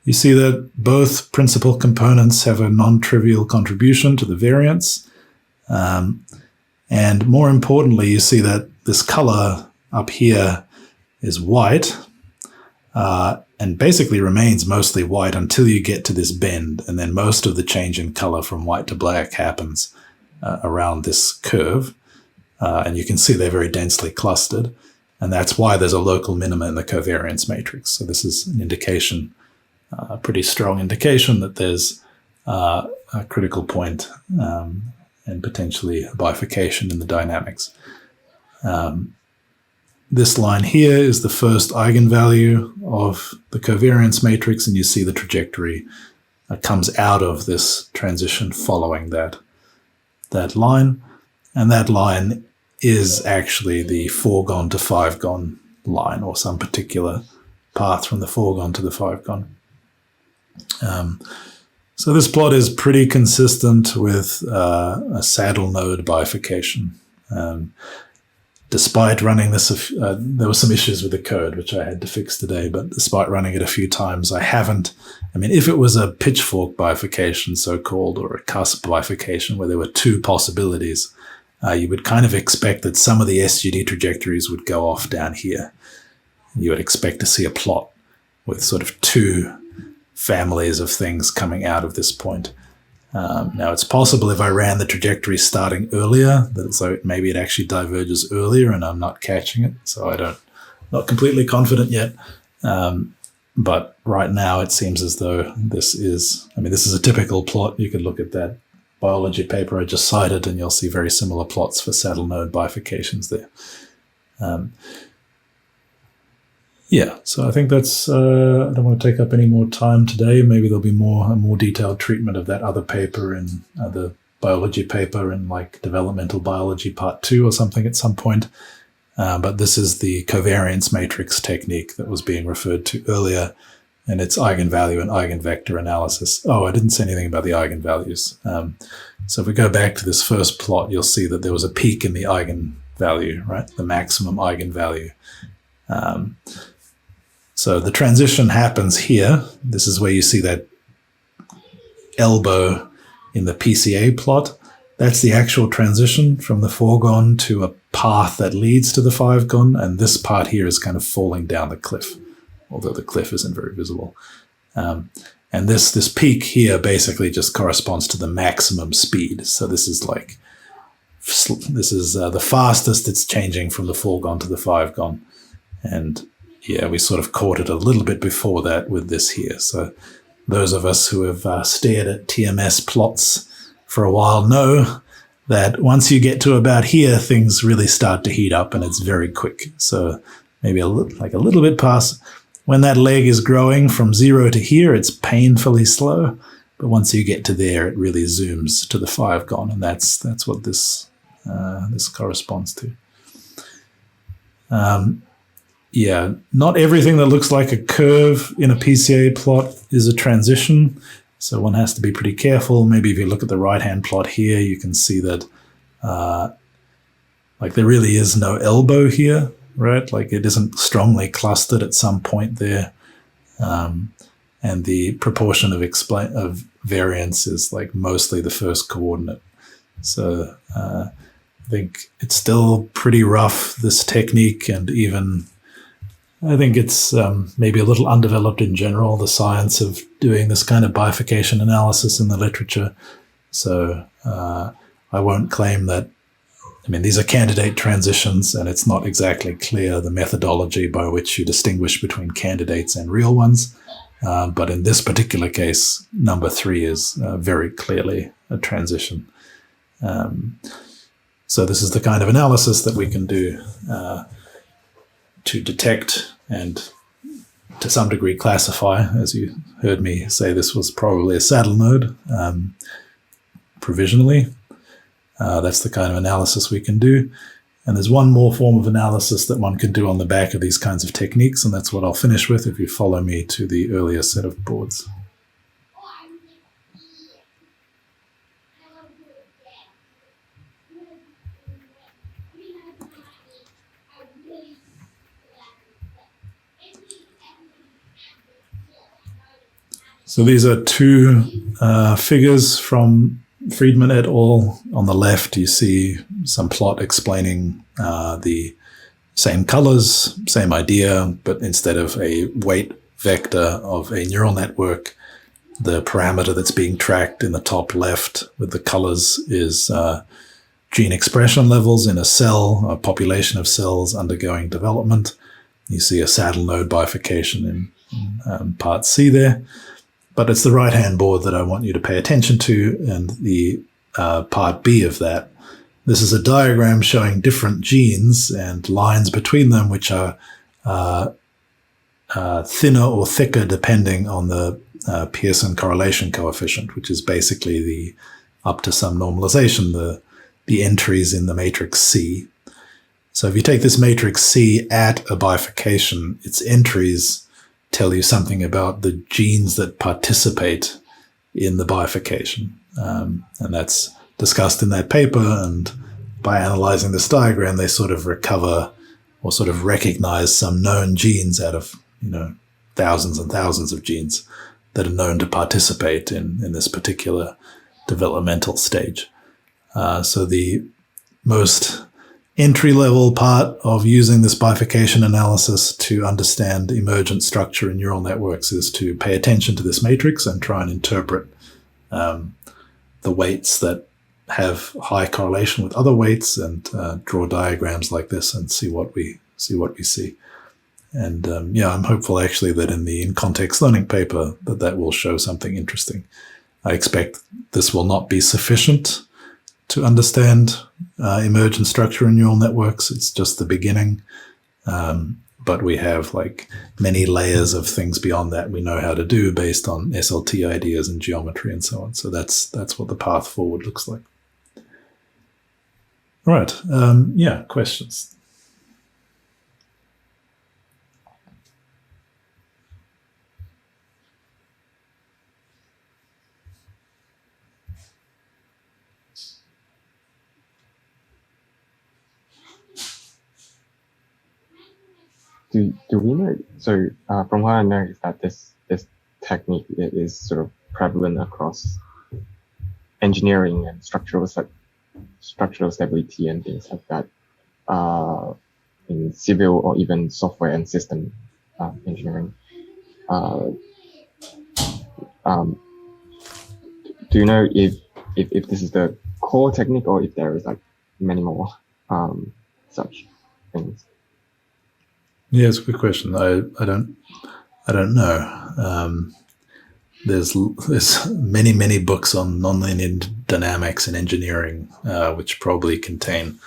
You see that both principal components have a non-trivial contribution to the variance. And more importantly, you see that this color up here is white and basically remains mostly white until you get to this bend. And then most of the change in color from white to black happens around this curve. And you can see they're very densely clustered. And that's why there's a local minima in the covariance matrix. So this is an indication, a pretty strong indication that there's a critical point and potentially a bifurcation in the dynamics. This line here is the first eigenvalue of the covariance matrix, and you see the trajectory comes out of this transition following that line. And that line is actually the 4-gon to 5-gon line, or some particular path from the 4-gon to the 5-gon. So this plot is pretty consistent with a saddle node bifurcation. Despite running this, there were some issues with the code, which I had to fix today, but despite running it a few times, if it was a pitchfork bifurcation, so-called, or a cusp bifurcation where there were 2 possibilities, you would kind of expect that some of the SGD trajectories would go off down here. You would expect to see a plot with sort of 2 families of things coming out of this point. Now, it's possible if I ran the trajectory starting earlier, so maybe it actually diverges earlier and I'm not catching it. So not completely confident yet. but right now it seems as though this is a typical plot. You could look at that biology paper I just cited and you'll see very similar plots for saddle node bifurcations there. So I think that's, I don't want to take up any more time today. Maybe there'll be a more detailed treatment of that other paper in the biology paper in like developmental biology part 2 or something at some point. But this is the covariance matrix technique that was being referred to earlier, and its eigenvalue and eigenvector analysis. Oh, I didn't say anything about the eigenvalues. So if we go back to this first plot, you'll see that there was a peak in the eigenvalue, right? The maximum eigenvalue. So the transition happens here. This is where you see that elbow in the PCA plot. That's the actual transition from the foregone to a path that leads to the 5-gon, and this part here is kind of falling down the cliff, although the cliff isn't very visible. And this peak here basically just corresponds to the maximum speed. So this is like, the fastest it's changing from the foregone to the 5-gon. And yeah, we sort of caught it a little bit before that with this here. So those of us who have stared at TMS plots for a while know that once you get to about here, things really start to heat up and it's very quick. So maybe a little bit past. When that leg is growing from 0 to here, it's painfully slow. But once you get to there, it really zooms to the 5-gon, and that's what this corresponds to. Not everything that looks like a curve in a PCA plot is a transition. So one has to be pretty careful. Maybe if you look at the right-hand plot here, you can see that there really is no elbow here, right? Like it isn't strongly clustered at some point there. And the proportion of variance is like mostly the first coordinate. So I think it's still pretty rough, this technique, and even I think it's maybe a little undeveloped in general, the science of doing this kind of bifurcation analysis in the literature. So I won't claim that. I mean, these are candidate transitions, and it's not exactly clear the methodology by which you distinguish between candidates and real ones. But in this particular case, number 3 is very clearly a transition. So this is the kind of analysis that we can do to detect and to some degree classify. As you heard me say, this was probably a saddle node provisionally. That's the kind of analysis we can do. And there's one more form of analysis that one can do on the back of these kinds of techniques, and that's what I'll finish with if you follow me to the earlier set of boards. So these are 2 figures from Friedman et al. On the left, you see some plot explaining the same colors, same idea, but instead of a weight vector of a neural network, the parameter that's being tracked in the top left with the colors is gene expression levels in a cell, a population of cells undergoing development. You see a saddle node bifurcation in part C there. But it's the right-hand board that I want you to pay attention to, and the part B of that. This is a diagram showing different genes and lines between them, which are thinner or thicker depending on the Pearson correlation coefficient, which is basically the up to some normalization, the entries in the matrix C. So if you take this matrix C at a bifurcation, its entries tell you something about the genes that participate in the bifurcation. And that's discussed in that paper, and by analyzing this diagram, they sort of recover or sort of recognize some known genes out of, thousands and thousands of genes that are known to participate in this particular developmental stage. So the most entry-level part of using this bifurcation analysis to understand emergent structure in neural networks is to pay attention to this matrix and try and interpret the weights that have high correlation with other weights, and draw diagrams like this and see what we see. And I'm hopeful actually that in the in-context learning paper that will show something interesting. I expect this will not be sufficient to understand emergent structure in neural networks. It's just the beginning. But we have like many layers of things beyond that we know how to do based on SLT ideas and geometry and so on. So that's what the path forward looks like. All right. Questions? Do we know? So from what I know is that this technique is sort of prevalent across engineering and structural stability and things like that in civil or even software and system engineering. Do you know if this is the core technique or if there is like many more such things? Yeah, it's a good question. I don't know. There's many books on nonlinear dynamics and engineering, which probably contain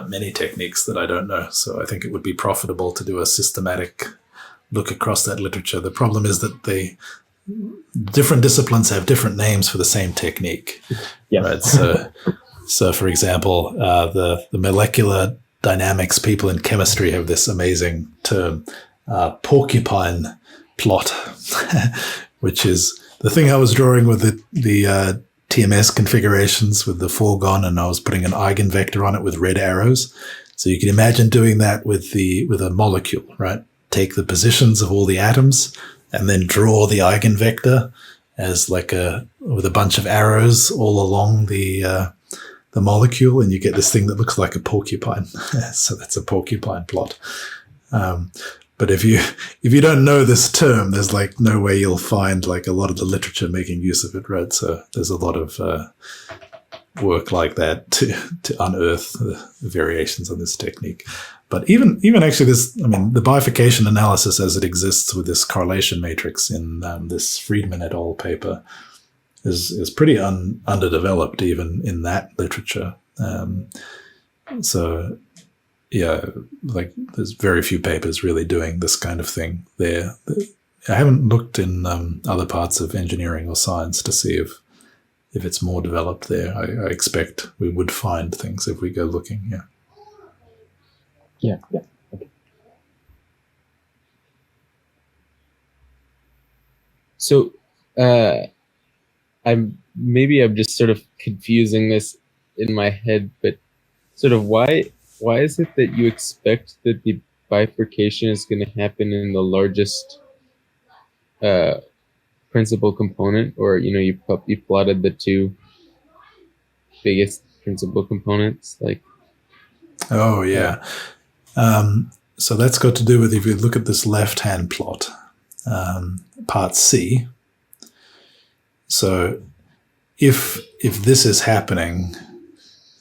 many techniques that I don't know. So I think it would be profitable to do a systematic look across that literature. The problem is that different disciplines have different names for the same technique. Yes. Right? So for example, the molecular dynamics people in chemistry have this amazing term, porcupine plot, which is the thing I was drawing with the TMS configurations with the foregone, and I was putting an eigenvector on it with red arrows. So you can imagine doing that with a molecule, right? Take the positions of all the atoms and then draw the eigenvector as with a bunch of arrows all along the molecule, and you get this thing that looks like a porcupine. So that's a porcupine plot. But if you don't know this term, there's like no way you'll find like a lot of the literature making use of it, right? So there's a lot of work like that to unearth the variations on this technique. But even actually the bifurcation analysis as it exists with this correlation matrix in this Friedman et al. Paper is pretty underdeveloped even in that literature. So yeah, like there's very few papers really doing this kind of thing there. I haven't looked in other parts of engineering or science to see if it's more developed there. I expect we would find things if we go looking. Yeah. Okay. So I'm just sort of confusing this in my head, but sort of why is it that you expect that the bifurcation is going to happen in the largest principal component, or you plotted the two biggest principal components, like? Oh yeah. So that's got to do with, if you look at this left-hand plot, part C. So if this is happening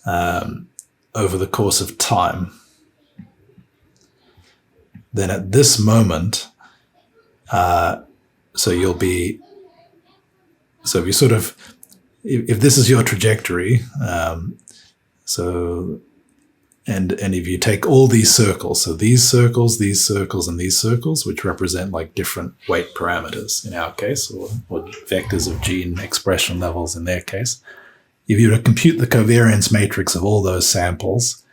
over the course of time, then at this moment, so if you sort of, if this is your trajectory, and if you take all these circles, so these circles, and these circles, which represent like different weight parameters in our case, or vectors of gene expression levels in their case, if you were to compute the covariance matrix of all those samples,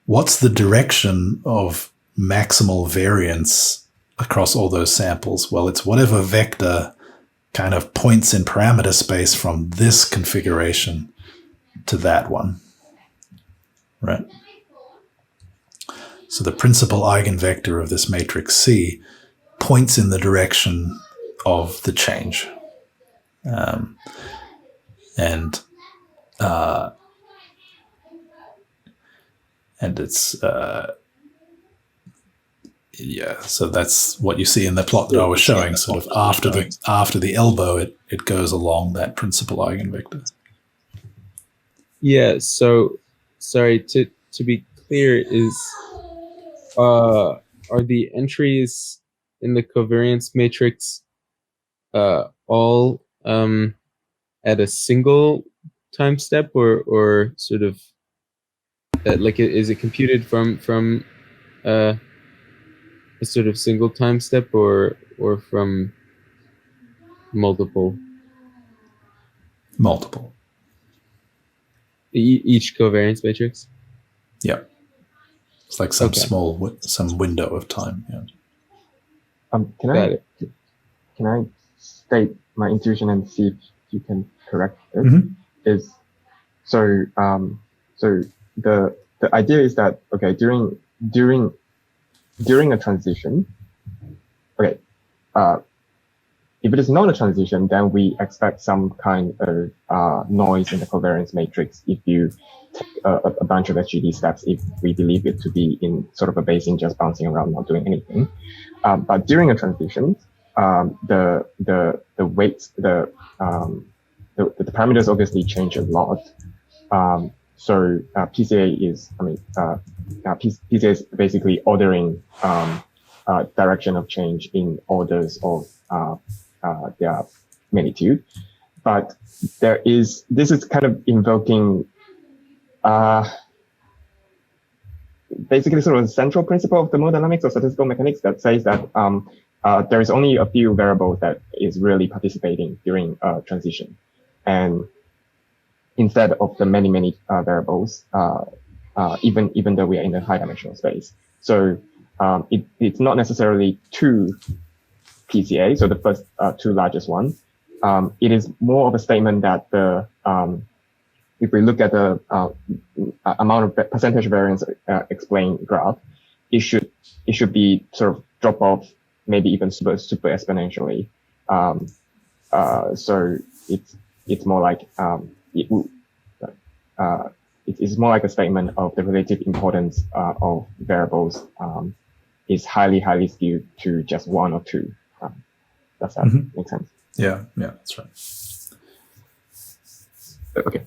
what's the direction of maximal variance across all those samples? Well, it's whatever vector kind of points in parameter space from this configuration to that one. Right. So the principal eigenvector of this matrix C points in the direction of the change. And it's, so that's what you see in the plot that I was showing, sort of after the elbow, it goes along that principal eigenvector. Yeah, so sorry, to be clear, is are the entries in the covariance matrix all at a single time step, or sort of like is it computed from a sort of single time step, or from multiple? Multiple. Each covariance matrix? Yeah. It's like some some window of time. Yeah. Can I state my intuition and see if you can correct it? Is so the idea is that during a transition, if it is not a transition, then we expect some kind of noise in the covariance matrix if you take a bunch of SGD steps, if we believe it to be in sort of a Bayesian just bouncing around, not doing anything. But during a transition, the weights, the parameters obviously change a lot. So PCA is, PCA is basically ordering direction of change in orders of their magnitude. But this is kind of invoking basically sort of the central principle of thermodynamics or statistical mechanics that says that there is only a few variables that is really participating during transition. And instead of the many variables, even though we are in a high dimensional space. So it's not necessarily two PCA, so the first two largest ones. It is more of a statement that if we look at the amount of percentage variance explained graph, it should be sort of drop off, maybe even super exponentially. So it's more like it's more like a statement of the relative importance of variables is highly skewed to just one or two. Does that make sense? Yeah, that's right. Okay.